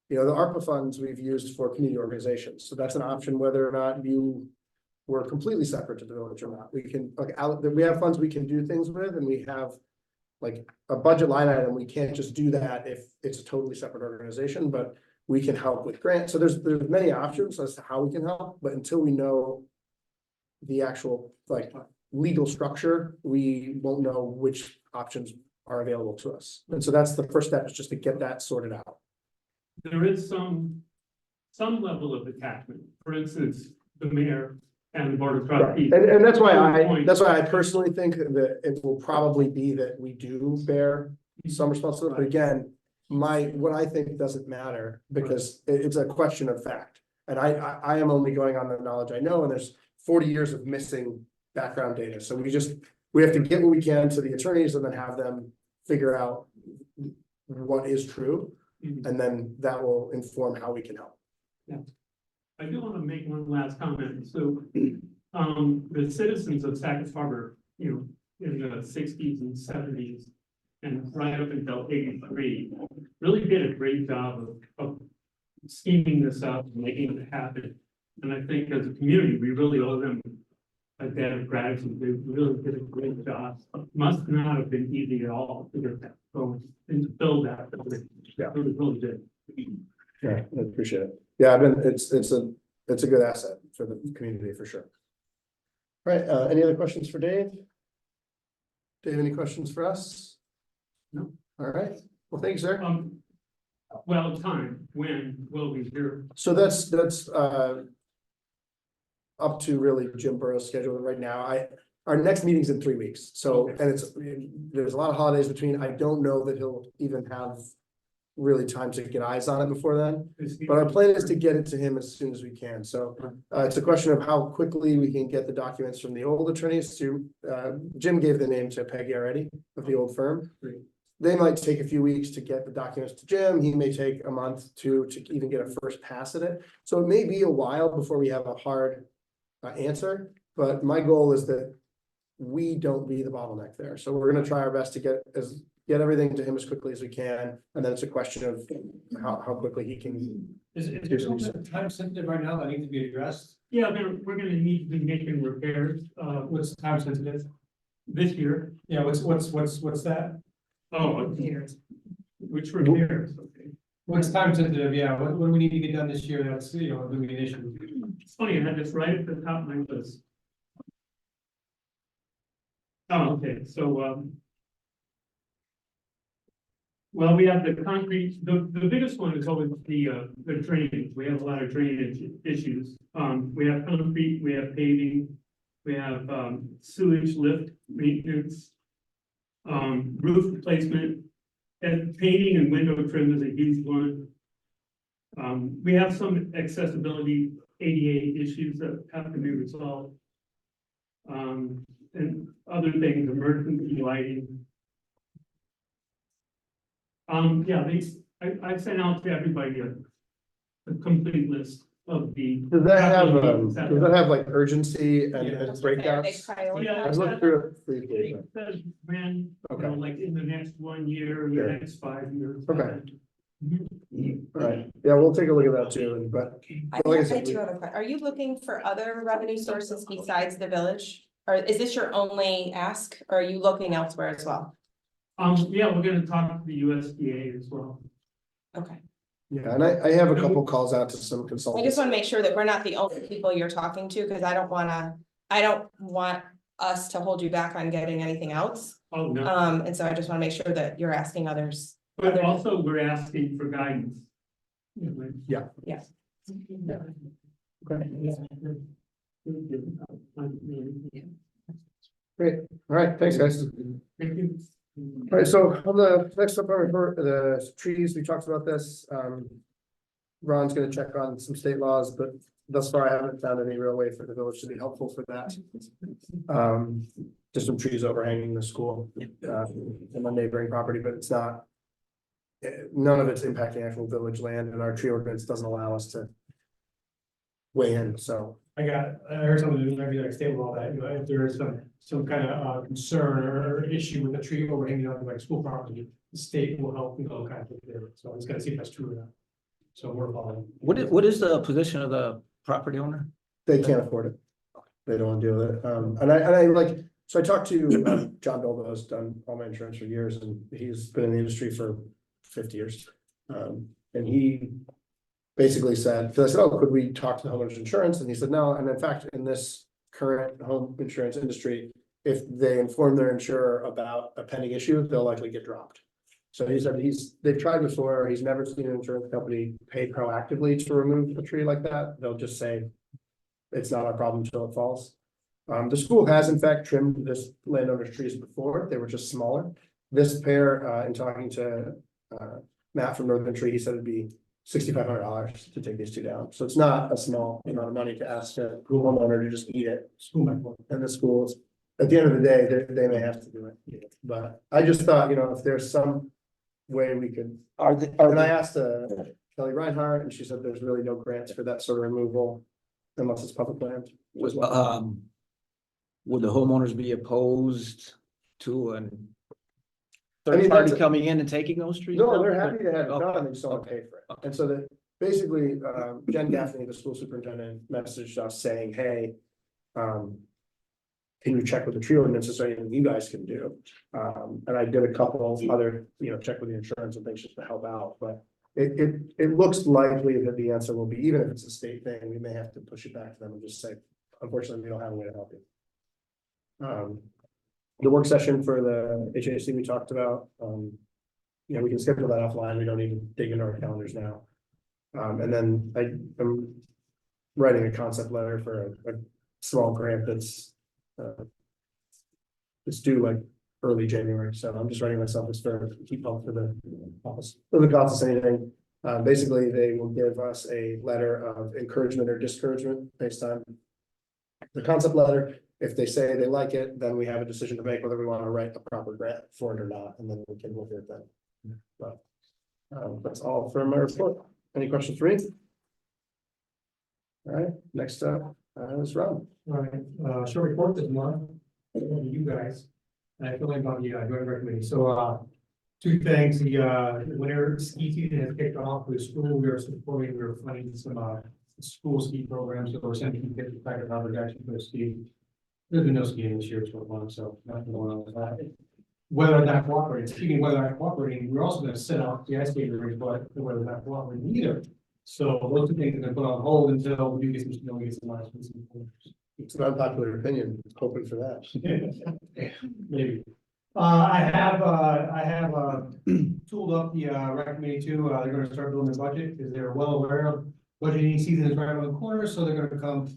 the ARPA funds we've used for community organizations. So that's an option whether or not you were completely separate to the village or not. We can, we have funds we can do things with, and we have like a budget line item. We can't just do that if it's a totally separate organization, but we can help with grants. So there's many options as to how we can help, but until we know the actual legal structure, we won't know which options are available to us. And so that's the first step, is just to get that sorted out. There is some level of attachment. For instance, the mayor and the board of trustees. And that's why I personally think that it will probably be that we do bear some responsibility. But again, what I think doesn't matter, because it's a question of fact. And I am only going on the knowledge I know, and there's 40 years of missing background data. So we have to get what we can to the attorneys and then have them figure out what is true. And then that will inform how we can help. Yeah. I do want to make one last comment. So, the citizens of Sackett's Harbor, in the 60s and 70s, and right up until 83, really did a great job of scheming this up and making it happen. And I think as a community, we really owe them a debt of gratitude. They really did a great job. Must not have been easy at all to get that going and to build that. Yeah. It really did. Yeah, I appreciate it. Yeah, it's a good asset for the community for sure. All right, any other questions for Dave? Dave, any questions for us? No. All right, Well, thank you, sir. Well, time, when will we hear? So that's up to really Jim Burrow's schedule right now. Our next meeting's in 3 weeks, so, and there's a lot of holidays between. I don't know that he'll even have really time to get eyes on it before then. But our plan is to get it to him as soon as we can. So it's a question of how quickly we can get the documents from the old attorneys to, Jim gave the name to Peggy already of the old firm. They might take a few weeks to get the documents to Jim. He may take a month to even get a first pass at it. So it may be a while before we have a hard answer, but my goal is that we don't be the bottleneck there. So we're gonna try our best to get everything to him as quickly as we can. And then it's a question of how quickly he can. Is there something time sensitive right now that needs to be addressed? Yeah, we're gonna need to be making repairs, What's time sensitive? this year. Yeah, what's that? Oh, which repairs, okay. What's time sensitive? Yeah, what do we need to get done this year? That's, gonna be an issue. It's funny, I had this right at the top of my list. Oh, okay, so, well, we have the concrete, the biggest one is always the drainage. We have a lot of drainage issues. We have concrete, we have paving, we have, sewage lift maintenance, roof replacement, and painting and window trim is a huge one. We have some accessibility ADA issues that have to be resolved. And other things, emergency lighting. Yeah, I sent out to everybody a complete list of the. Does that have like urgency and breakouts? Yeah, I've looked through it briefly. It says when, Okay. like in the next 1 year, the Sure. next 5 years. Okay. All right, yeah, we'll take a look at that too, but. I like I have said, two other questions. Are you looking for other revenue sources besides the village? Or is this your only ask, or are you looking elsewhere as well? Yeah, we're gonna talk to the USDA as well. Okay, Yeah, and I have a couple calls out to some I consultants. just wanna make sure that we're not the only people you're talking to, because I don't want us to hold you back on getting anything else. Oh, no, And so I just wanna make sure that you're asking others. but also we're asking for guidance. Yeah. Yeah. Great, all right, thanks, guys. Thank you. All right, so on the next up, the trees, we talked about this. Ron's gonna check on some state laws, but thus far I haven't found any real way for the village to be helpful for that. Just some trees overhanging the school, and the neighboring property, but it's not. None of it's impacting actual village land, and our tree ordinance doesn't allow us to weigh in, so. I heard something, maybe like stable all that, if there is some kind of concern or issue with the tree overhanging on like school property, the state will help, kind of take care of it. So I was gonna see if that's true or not. So we're following. What is the position of the property owner? They can't afford it. They don't wanna deal with it. And I like, so I talked to John Bilbo, who's done all my insurance for years, and he's been in the industry for 50 years. And he basically said, because I said, oh, could we talk to the homeowners insurance? And he said, no. And in fact, in this current home insurance industry, if they inform their insurer about a pending issue, they'll likely get dropped. So he said they've tried before. He's never seen an insurance company pay proactively to remove a tree like that. They'll just say, it's not our problem until it falls. The school has in fact trimmed this landowner's trees before. They were just smaller. This pair, in talking to Matt from Northern Tree, he said it'd be $6,500 to take these two down. So it's not a small amount of money to ask a homeowner to just eat it. And the schools, at the end of the day, they may have to do it. But I just thought, if there's some way we could. And I asked Kelly Reinhardt, and she said there's really no grants for that sort of removal unless it's public land. Would the homeowners be opposed to an third party coming in and taking those trees? No, down? they're happy to have it Okay. done, they just don't wanna pay for it. And so that basically, Jen Gaffney, the school superintendent, messaged us saying, hey, can you check with the tree ordinance, is there anything you guys can do? And I did a couple of other, check with the insurance and things just to help out, but it looks likely that the answer will be, even if it's a state thing, we may have to push it back to them and just say, unfortunately, we don't have a way to help you. The work session for the HAC we talked about, you know, we can schedule that offline. We don't need to dig into our calendars now. And then I'm writing a concept letter for a small grant that's it's due like early January, so I'm just writing myself as for keep up for the office. Doesn't cost us anything. Basically, they will give us a letter of encouragement or discouragement based on the concept letter. If they say they like it, then we have a decision to make whether we want to write a proper grant for it or not, and then we can look at that. But that's all for my report. Any questions for me? All right, next up is Rob. All right, short report this month, you guys, and I feel like about the joint rec committee, so, two things, the winter ski season has kicked off with school, we are supporting, we are funding some, school ski programs, so we're sending kids back to Harvard actually for ski. There's been no skiing this year so far, so nothing going on with that. Whether not cooperating, speaking of whether not cooperating, we're also gonna set out the ice skating rink, but whether not cooperating either. So those two things are gonna put on hold until we do get some snow, get some ice. It's an unpopular opinion, hoping for that. Maybe. I have tooled up the rec committee too. They're gonna start building their budget because they're well aware of budgeting season is right around the corner, so they're gonna come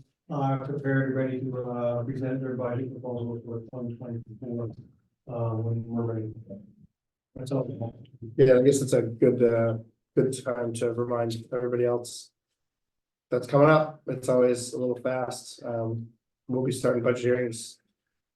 prepared and ready to present their budget proposal for 2024 when we're ready. That's all. Yeah, I guess it's a good time to remind everybody else that's coming up. It's always a little fast. We'll be starting budget hearings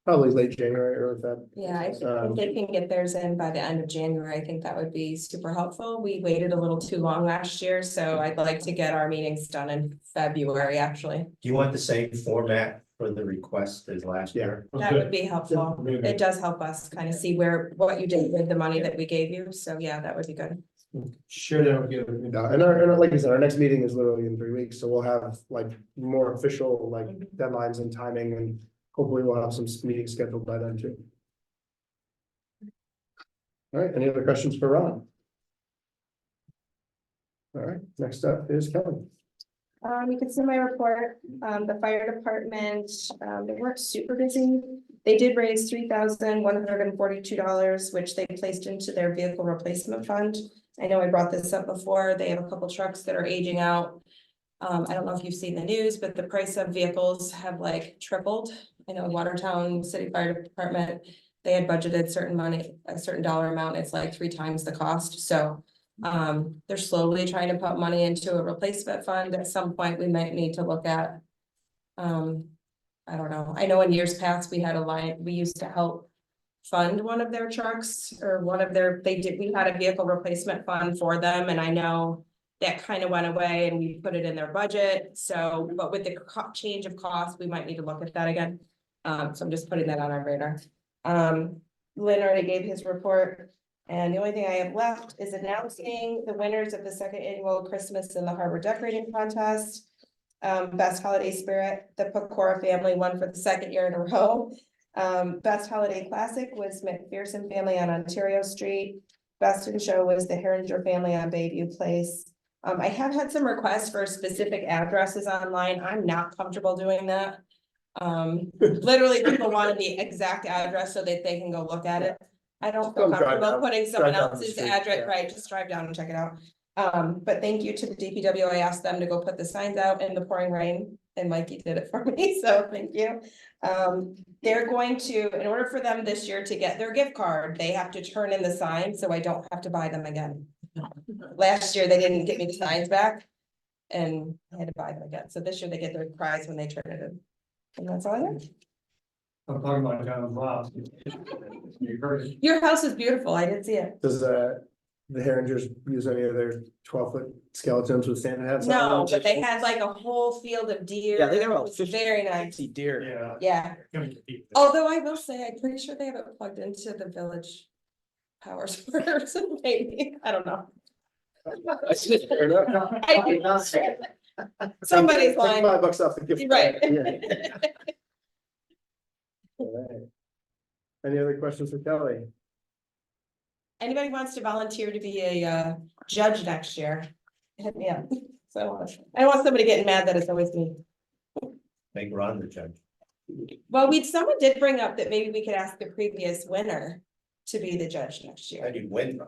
probably late January, early Feb. Yeah, if they can get theirs in by the end of January, I think that would be super helpful. We waited a little too long last year, so I'd like to get our meetings done in February, actually. Do you want the same format for the request as last year? That would be helpful. It does help us kind of see what you did with the money that we gave you, so yeah, that would be good. Share that with you. And like I said, our next meeting is literally in 3 weeks, so we'll have like more official like deadlines and timing, and hopefully we'll have some meetings scheduled by then too. All right, any other questions for Ron? All right, next up is Kelly. You can see my report, the fire department, they weren't super busy. They did raise $3,142, which they placed into their vehicle replacement fund. I know I brought this up before. They have a couple trucks that are aging out. I don't know if you've seen the news, but the price of vehicles have like tripled. I know Watertown City Fire Department, they had budgeted certain money, a certain dollar amount. It's like 3 times the cost. So they're slowly trying to put money into a replacement fund. At some point, we might need to look at. I don't know. I know in years past, we had a line, we used to help fund one of their trucks or one of their, we had a vehicle replacement fund for them. And I know that kind of went away and we put it in their budget. So, but with the change of cost, we might need to look at that again. So I'm just putting that on our radar. Lynn already gave his report. And the only thing I have left is announcing the winners of the 2nd annual Christmas in the Harbor Decorating Contest. Best Holiday Spirit, the Pecora family won for the 2nd year in a row. Best Holiday Classic was McPherson family on Ontario Street. Best in Show was the Herringer family on Bayview Place. I have had some requests for specific addresses online. I'm not comfortable doing that. Literally people wanted the exact address so that they can go look at it. I don't feel comfortable putting someone else's address, right? Just drive down and check it out. But thank you to the DPW. I asked them to go put the signs out in the pouring rain and Mikey did it for me. So thank you. They're going to, in order for them this year to get their gift card, they have to turn in the signs. So I don't have to buy them again. Last year, they didn't get me the signs back and I had to buy them again. So this year they get their prize when they turn it in. And that's all I have. I'm talking about John's house. Your house is beautiful. I did see it. Does the Herringers use any of their 12-foot skeletons with Santa hats? No, but they had like a whole field of deer. Yeah, they were all It was very nice. deer. Yeah. Yeah. Although I will say, I'm pretty sure they have it plugged into the village power source, maybe, I don't know. Fair enough. I did not say that. Somebody's lying. $5 off the gift. Right. All right. Any other questions for Kelly? Anybody wants to volunteer to be a judge next year, hit me up. So I don't want somebody getting mad that it's always me. Make Ron the judge. Well, someone did bring up that maybe we could ask the previous winner to be the judge next year. And you win.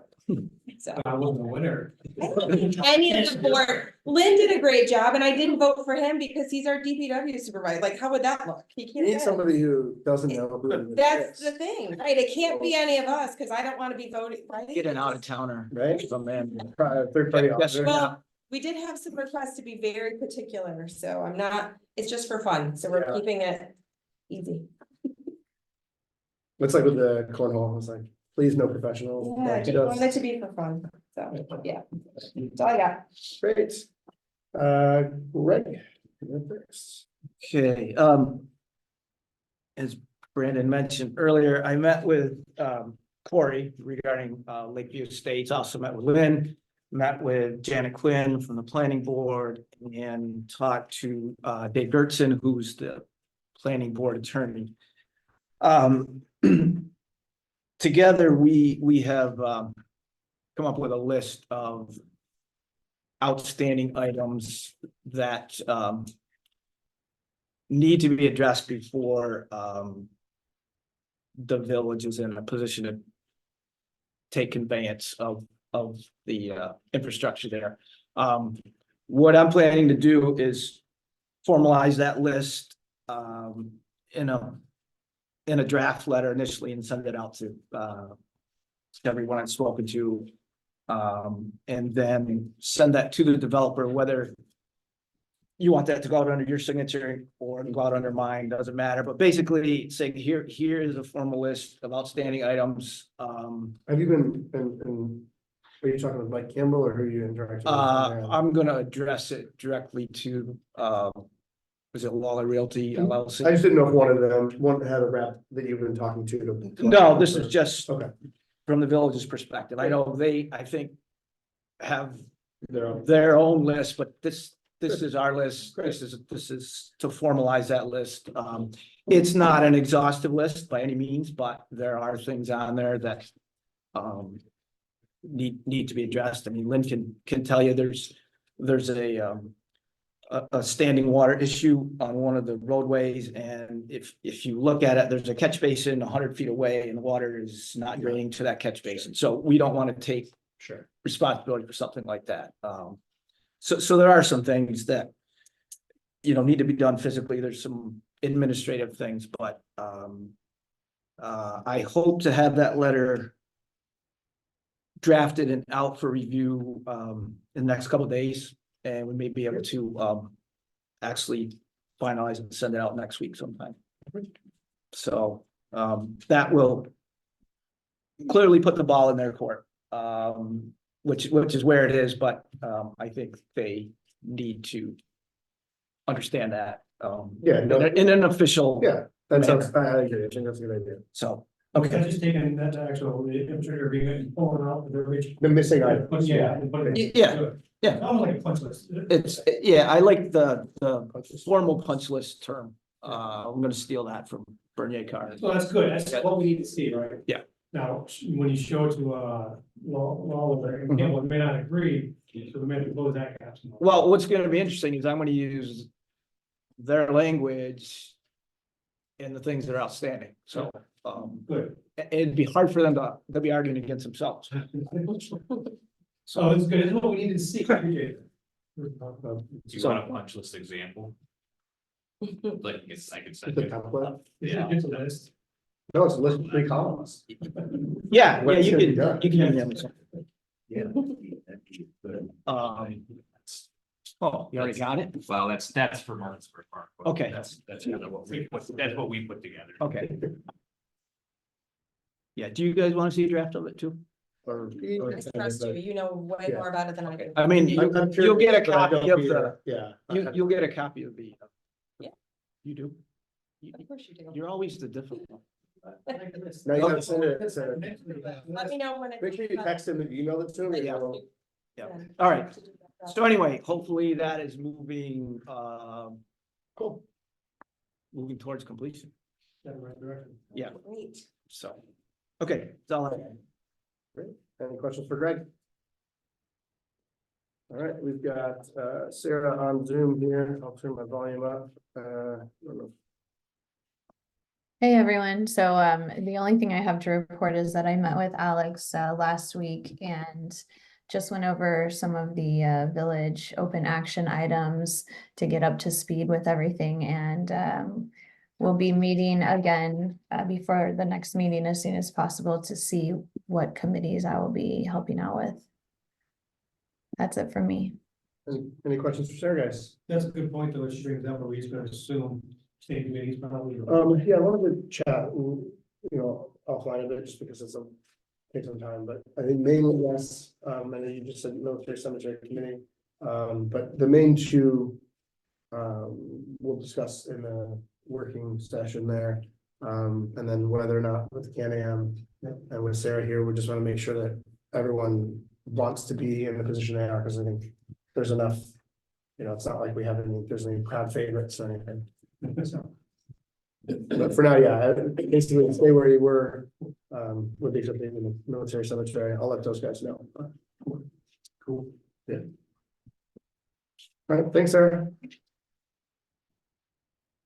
So I wasn't a winner. I need support. Lynn did a great job and I didn't vote for him because he's our DPW supervisor. Like, how would that look? He You can't need win. somebody who doesn't know who. it That's is, the thing, right? It can't be any of us because I don't want to be voting, right? Get an out of towner. Right? Some man. Third party Yes, officer. Well, we did have some requests to be very particular, so I'm not, it's just for fun, so we're Yeah. keeping it easy. It's like with the cornhole, it's like, please no professionals. Yeah, I Like, just just- wanted it to be for fun, so, yeah. That's all I got. Great. Greg, you're first. Okay, as Brandon mentioned earlier, I met with Corey regarding Lakeview Estates, also met with Lynn, met with Janet Quinn from the planning board, and talked to Dave Gertson, who's the planning board attorney. Together, we have come up with a list of outstanding items that need to be addressed before the village is in a position to take conveyance of the infrastructure there. What I'm planning to do is formalize that list in a draft letter initially and send it out to everyone I've spoken to. And then send that to the developer, whether you want that to go out under your signature or go out under mine, doesn't matter, but basically say, here is a formal list of outstanding items. Have you been, are you talking with Mike Campbell or who are you interacting with? I'm gonna address it directly to, was it Lawler Realty I LLC? just didn't know if one had a rep that you've been talking to. No, this is just Okay. from the village's perspective. I know they, I think, have Their own. their own list, but this is our list. This is to formalize that list. It's not an exhaustive list by any means, but there are things on there that need to be addressed. I mean, Lynn can tell you there's a standing water issue on one of the roadways, and if you look at it, there's a catch basin 100 feet away and the water is not draining to that catch basin. So we don't want to take responsibility for something like that. So there are some things that, need to be done physically. There's some administrative things, but I hope to have that letter drafted and out for review in the next couple of days. And we may be able to actually finalize and send it out next week sometime. So that will clearly put the ball in their court, which is where it is, but I think they need to understand that. In an official. Yeah, that sounds, I agree. I think that's a good idea. So, Okay, okay. just taking that actual infrastructure agreement and pulling out the verbiage. The missing item. Yeah. and putting it- Yeah. Almost like a punch list. I like the formal punch list term. I'm gonna steal that from Bernier Carr. Well, that's good. That's what we need to see, right? Yeah. Now, when you show it to, Lawler, and Campbell may not agree, so we may have to close that gap. Well, what's gonna be interesting is I'm gonna use their language and the things that are outstanding, so, Good. it'd be hard for them they'll be arguing against themselves. So it's good. It's what we needed to see. Appreciate it. Do you want a punch list example? Like, I can send The you. template. Yeah. It's a list. No, it's a list of 3 columns. Yeah, What's you gonna be can, done? you can email me something. Yeah. Oh, you already got it? Well, that's for Martinsburg Park. but Okay. That's kind of what we put together. Okay. Yeah, do you guys want to see a draft of it too? Or. I trust you, you know way Yeah. more about it than I do. I mean, I'm you'll get a curious, but I don't copy of be, the, Yeah. you'll get a copy of the. Yeah. You do? Of course you do. You're always the difficult one. Now you gotta send it, Let me know when it. make sure you text him and email it to him. Yeah. Or- Yeah. All right. So anyway, hopefully that is moving, Cool. moving towards completion. Yeah, right direction. Yeah, Great. so, okay, that's all I have. Any questions for Greg? All right, we've got Sarah on Zoom here. I'll turn my volume up. I don't know. Hey everyone, so the only thing I have to report is that I met with Alex last week and just went over some of the village open action items to get up to speed with everything, and we'll be meeting again before the next meeting as soon as possible to see what committees I will be helping out with. That's it for me. Any questions for Sarah, guys? That's a good point, though, she brings up, but we just gonna assume state committees probably. Yeah, I wanted to chat, offline a bit, just because it's take some time, but I think mainly, yes, I know you just said military cemetery committee. But the main two, we'll discuss in the working session there. And then whether or not with Can-Am and with Sarah here, we just want to make sure that everyone wants to be in the position they are, because I think there's enough, it's not like there's any crowd favorites or anything. So, but for now, yeah, basically stay where you were, with the exception of the military cemetery. I'll let those guys know. Cool, yeah. All right, thanks, Sarah.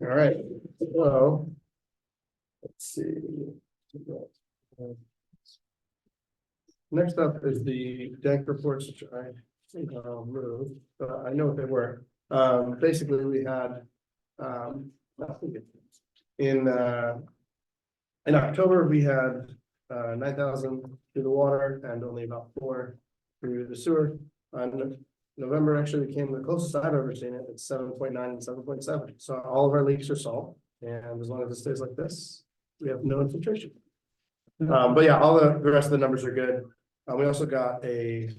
All right, so let's see. Next up is the DANK reports, which I think I'll move, but I know what they were. Basically, we had, in October, we had 9,000 through the water and only about 4 through the sewer. On November, actually, became the closest I've ever seen it. It's 7.9 and 7.7. So all of our leaks are solved, and as long as it stays like this, we have no infiltration. But yeah, all the rest of the numbers are good. We also got a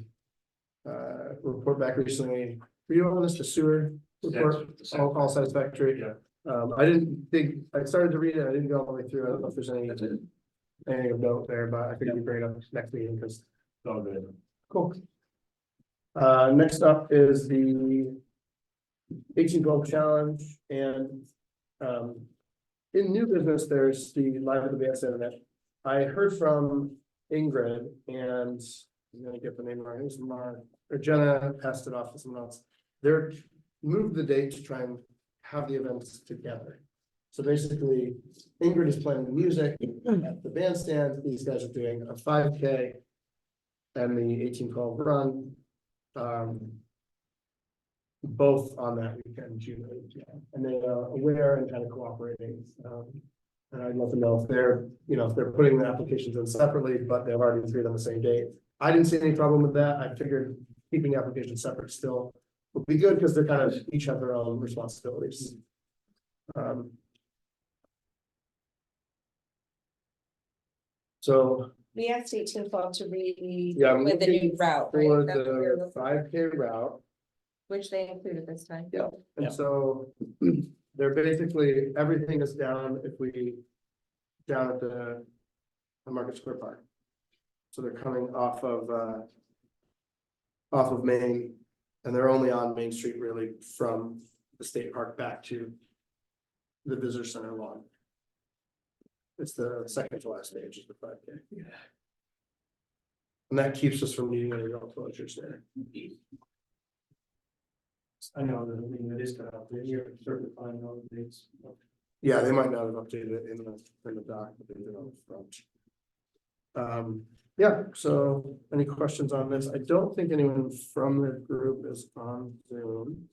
report back recently. Were you on this, the sewer report? All satisfactory. Yeah. I started to read it. I didn't go all the way through. I don't know if there's anything of note there, but I think we bring it up next meeting because it's all good. Cool. Next up is the 1812 challenge, and in new business, there's the Live at the Bandstand event. I heard from Ingrid, and I'm gonna get the name right. It was Mar, or Jenna passed it off to someone else. They're moved the date to try and have the events together. So basically, Ingrid is playing the music at the bandstand. These guys are doing a 5K and the 1812 run. Both on that weekend, June 8th, and they are aware and kind of cooperating. And I'd love to know if they're putting the applications in separately, but they've already agreed on the same date. I didn't see any problem with that. I figured keeping applications separate still would be good because they're kind of each have their own responsibilities. So We asked 1812 to read yeah, I'm with the new looking route, for right? That's what we were the looking for, 5K route. which they included this time. Yeah, and so they're basically, everything is down down at the Market Square Park. So they're coming off of Main, and they're only on Main Street really from the state park back to the visitor center lawn. It's the second to last stage is the 5K. Yeah. And that keeps us from needing any real closures there. I know that, it is kind of, you're certifying all the dates. Yeah, they might not have updated it in the doc, but they did on the front. Yeah, so any questions on this? I don't think anyone from the group is on Zoom.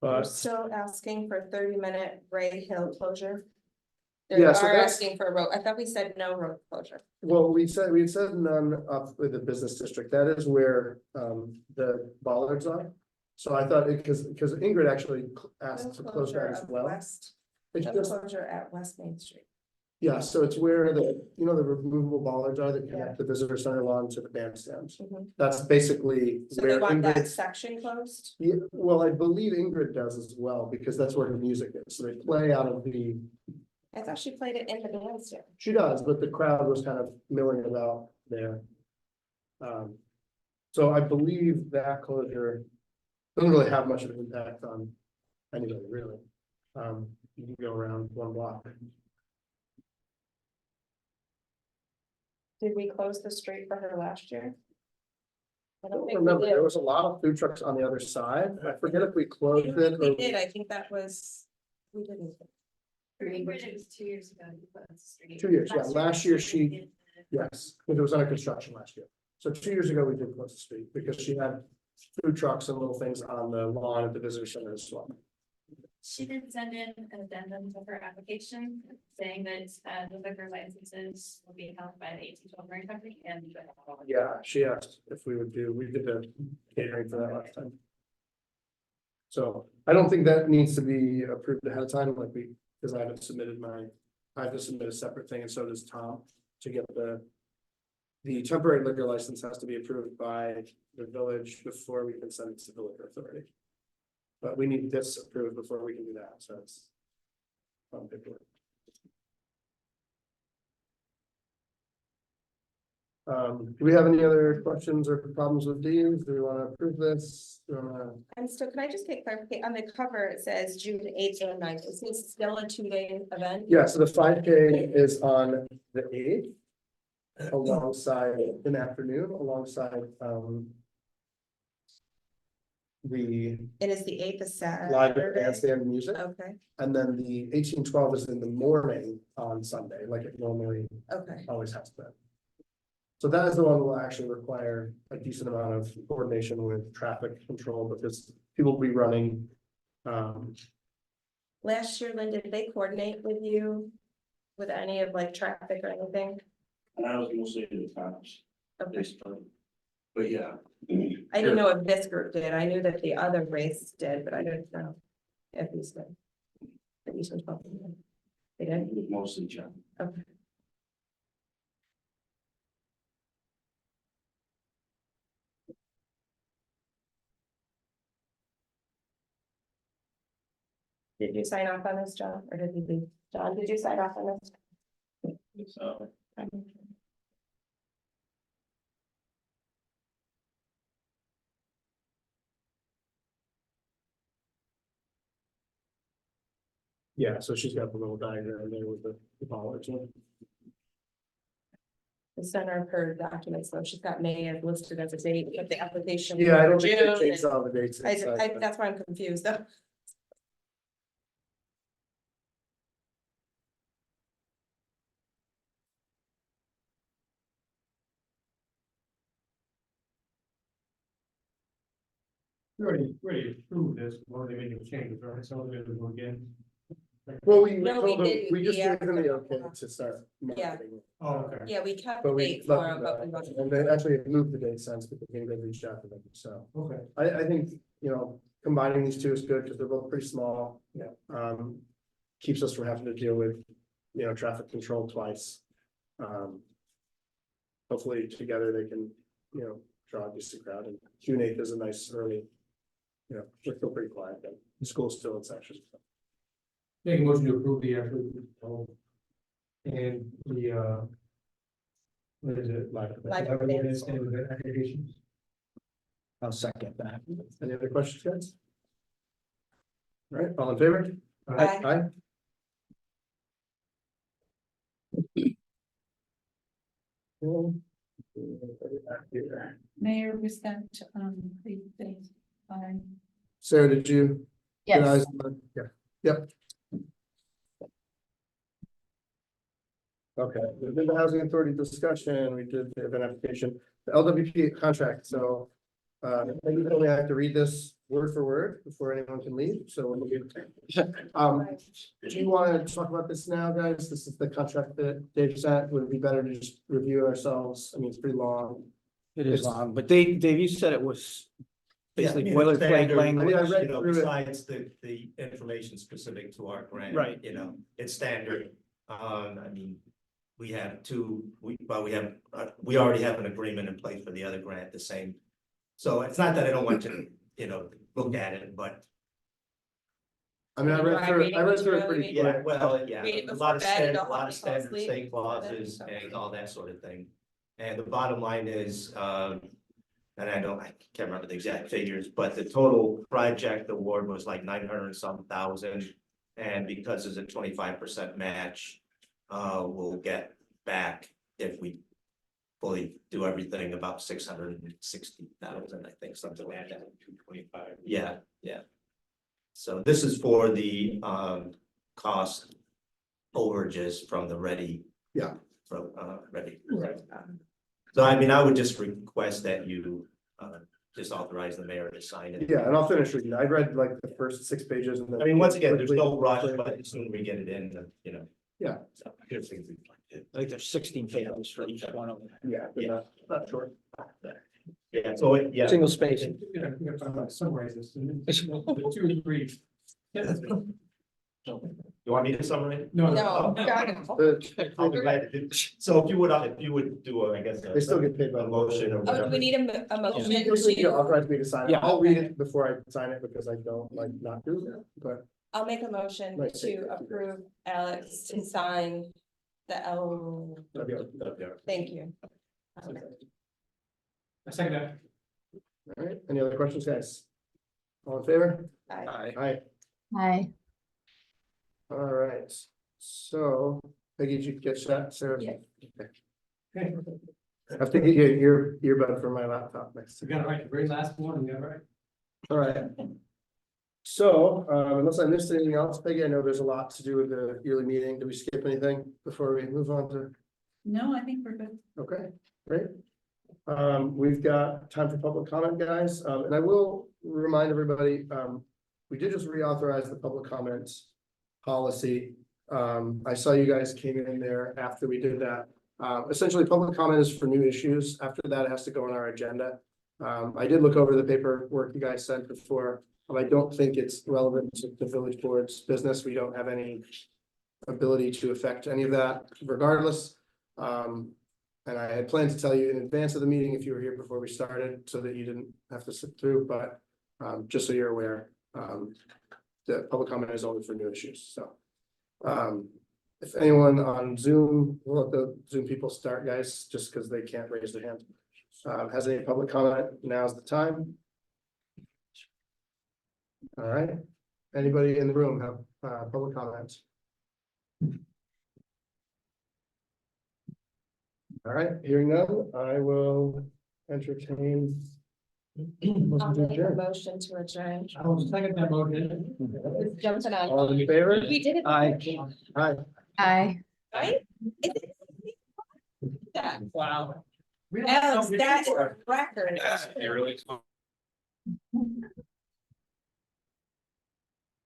We're But still asking for 30-minute Ray Hill closure. Yeah, They so are that's- asking for a road, I thought we said no road closure. well, we said none up with the business district. That is where the bollards are. So I thought because Ingrid actually asked to close that as well. It's No just, closure at West Main Street. yeah, so it's where the removable bollards are that connect the visitor center lawn to the bandstand. Mhm. That's basically So they where want that Ingrid's. section closed? Yeah, well, I believe Ingrid does as well, because that's where her music is. So they play out of the, I thought she played it in the bandstand. she does, but the crowd was kind of milling about there. So I believe that closure doesn't really have much of an impact on anybody, really. You can go around one block. Did we close the street for her last year? I I don't don't think we remember, did. there was a lot of food trucks on the other side. I forget if we closed it We or. did, I think that was, we didn't. Remember it was 2 years ago. you put on the street. 2 years, yeah. Last year she- did Yes, because it was under construction last year. So 2 years ago, we did close the street because she had food trucks and little things on the lawn at the visitor center as well. She did send in an addendum to her application saying that the liquor licenses will be held by the 1812 Brewing Company and. Yeah, she asked if we did the catering for that last time. So I don't think that needs to be approved ahead of time, like because I haven't submitted I have to submit a separate thing and so does Tom to get the temporary liquor license has to be approved by the village before we can send it to the liquor authority. But we need this approved before we can do that, so it's paperwork. Do we have any other questions or problems with these? Do we want to approve this? Do we wanna- And so can I just get clarification, on the cover, it says June 8th or 9th, is this still a 2-day event? Yeah, so the 5K is on the 8th. Alongside in the afternoon, alongside the It is the 8th of Saturday. live bandstand music. Okay, And then the 1812 is in the morning on Sunday, like it normally okay. always has been. So that is the one that will actually require a decent amount of coordination with traffic control because people will be running. Last year, Lynn, did they coordinate with you with any of like traffic or anything? And I was mostly in the times, Okay. but yeah. I didn't know if this group did. I knew that the other race did, but I didn't know if these did. If these ones probably did. They did? It was mostly John. Okay. Did you sign off on this, John, or did you leave? John, did you sign off on this? So. Yeah, so she's got the little diagram there with the bollards. The center of her documents, though, she's got May as listed as a date, but the application. Yeah, I don't was think June, they changed all the dates. I, inside, but- that's why I'm confused, though. We already approved this, or they made a change, right? So they're gonna go again. Well, we No, we told them, did- we just yeah. gave them the okay to start Yeah. marketing. Oh, okay. Yeah, we kept But the we date for left them, it but we out. wasn't. And they actually moved the date since because they reached out to them, so. Okay. I think, combining these two is good because they're both pretty small. Yeah. Keeps us from having to deal with, traffic control twice. Hopefully together they can, draw a decent crowd and June 8th is a nice early. We're still pretty quiet, but the school's still in session. Make a motion to approve the actual. And the. What is it? Live Live applications. I'll second that. Any other questions, guys? All right, all in favor? Aye. Aye. Mayor, was that, the thing, Sarah, did you? get Yes. eyes on that? Yeah, yep. Okay, we did the housing authority discussion, we did the event application, the LWP contract, so. I think we only have to read this word for word before anyone can leave, so. Do you want to talk about this now, guys? This is the contract that Dave sent, would it be better to just review it ourselves? I mean, it's pretty long. It is It's- long, but Dave, you said it was basically boilerplate I language. mean, I read through it. Besides the information specific to our grant. Right. It's standard. I mean, we have we already have an agreement in place for the other grant, the same. So it's not that I don't want to, look at it, but I mean, I read through it pretty yeah, quick. well, yeah, Read it a lot of before bed, standard, don't want to fall asleep. state clauses and all that sort of thing. And the bottom line is, and I can't remember the exact figures, but the total project award was like 900 thousand. And because there's a 25% match, we'll get back if we fully do everything about 660,000, I think, something like that. 225. Yeah. So this is for the cost overages from the ready. Yeah. From, ready. So I mean, I would just request that you, just authorize the mayor to sign it. Yeah, and I'll finish reading. I read like the first 6 pages and then. I mean, once again, there's no rush, but the sooner we get it in, you know. Yeah. So here's things we'd like to. Like there's 16 pages for each one of them. Yeah, they're not short. Yeah, so, yeah. Single space. Summarize this. The 2 and 3. You want me to summarize? No. No. I'll be glad to do. So if you would do, I guess. They still get paid by A the motion or Oh, whatever. do we need a motion You just need to to, authorize me to sign it. Yeah. I'll read it before I sign it because I don't like not do that, but I'll make a motion Might take to 2 days. approve Alex to sign the L, thank you. I second that. all right, any other questions, guys? All in favor? Aye. Aye. Hi. All right, so Peggy, did you get that, Sarah? Yeah. Okay. Okay, I have to get your earbud for my laptop next. so we got it right, the very last one, we got it right. All right. So, unless I missed anything else, Peggy, I know there's a lot to do with the yearly meeting. Did we skip anything before we move on to? No, I think we're good. Okay, great. We've got time for public comment, guys, and I will remind everybody, we did just reauthorize the public comments policy. I saw you guys came in there after we did that. Essentially, public comment is for new issues. After that, it has to go on our agenda. I did look over the paperwork you guys sent before. I don't think it's relevant to the village board's business. We don't have any ability to affect any of that regardless. And I had planned to tell you in advance of the meeting if you were here before we started, so that you didn't have to sit through, but just so you're aware, the public comment is only for new issues, so. If anyone on Zoom, we'll let the Zoom people start, guys, just because they can't raise their hand. Has any public comment, now's the time. All right, anybody in the room have public comments? All right, hearing none, I will entertain. I'll make a motion to adjourn. I will second that motion. Who's jumping on? All in favor? We did it. Aye. Aye. Hi. Right? That. Wow. We don't- Alex, that is a record. You really.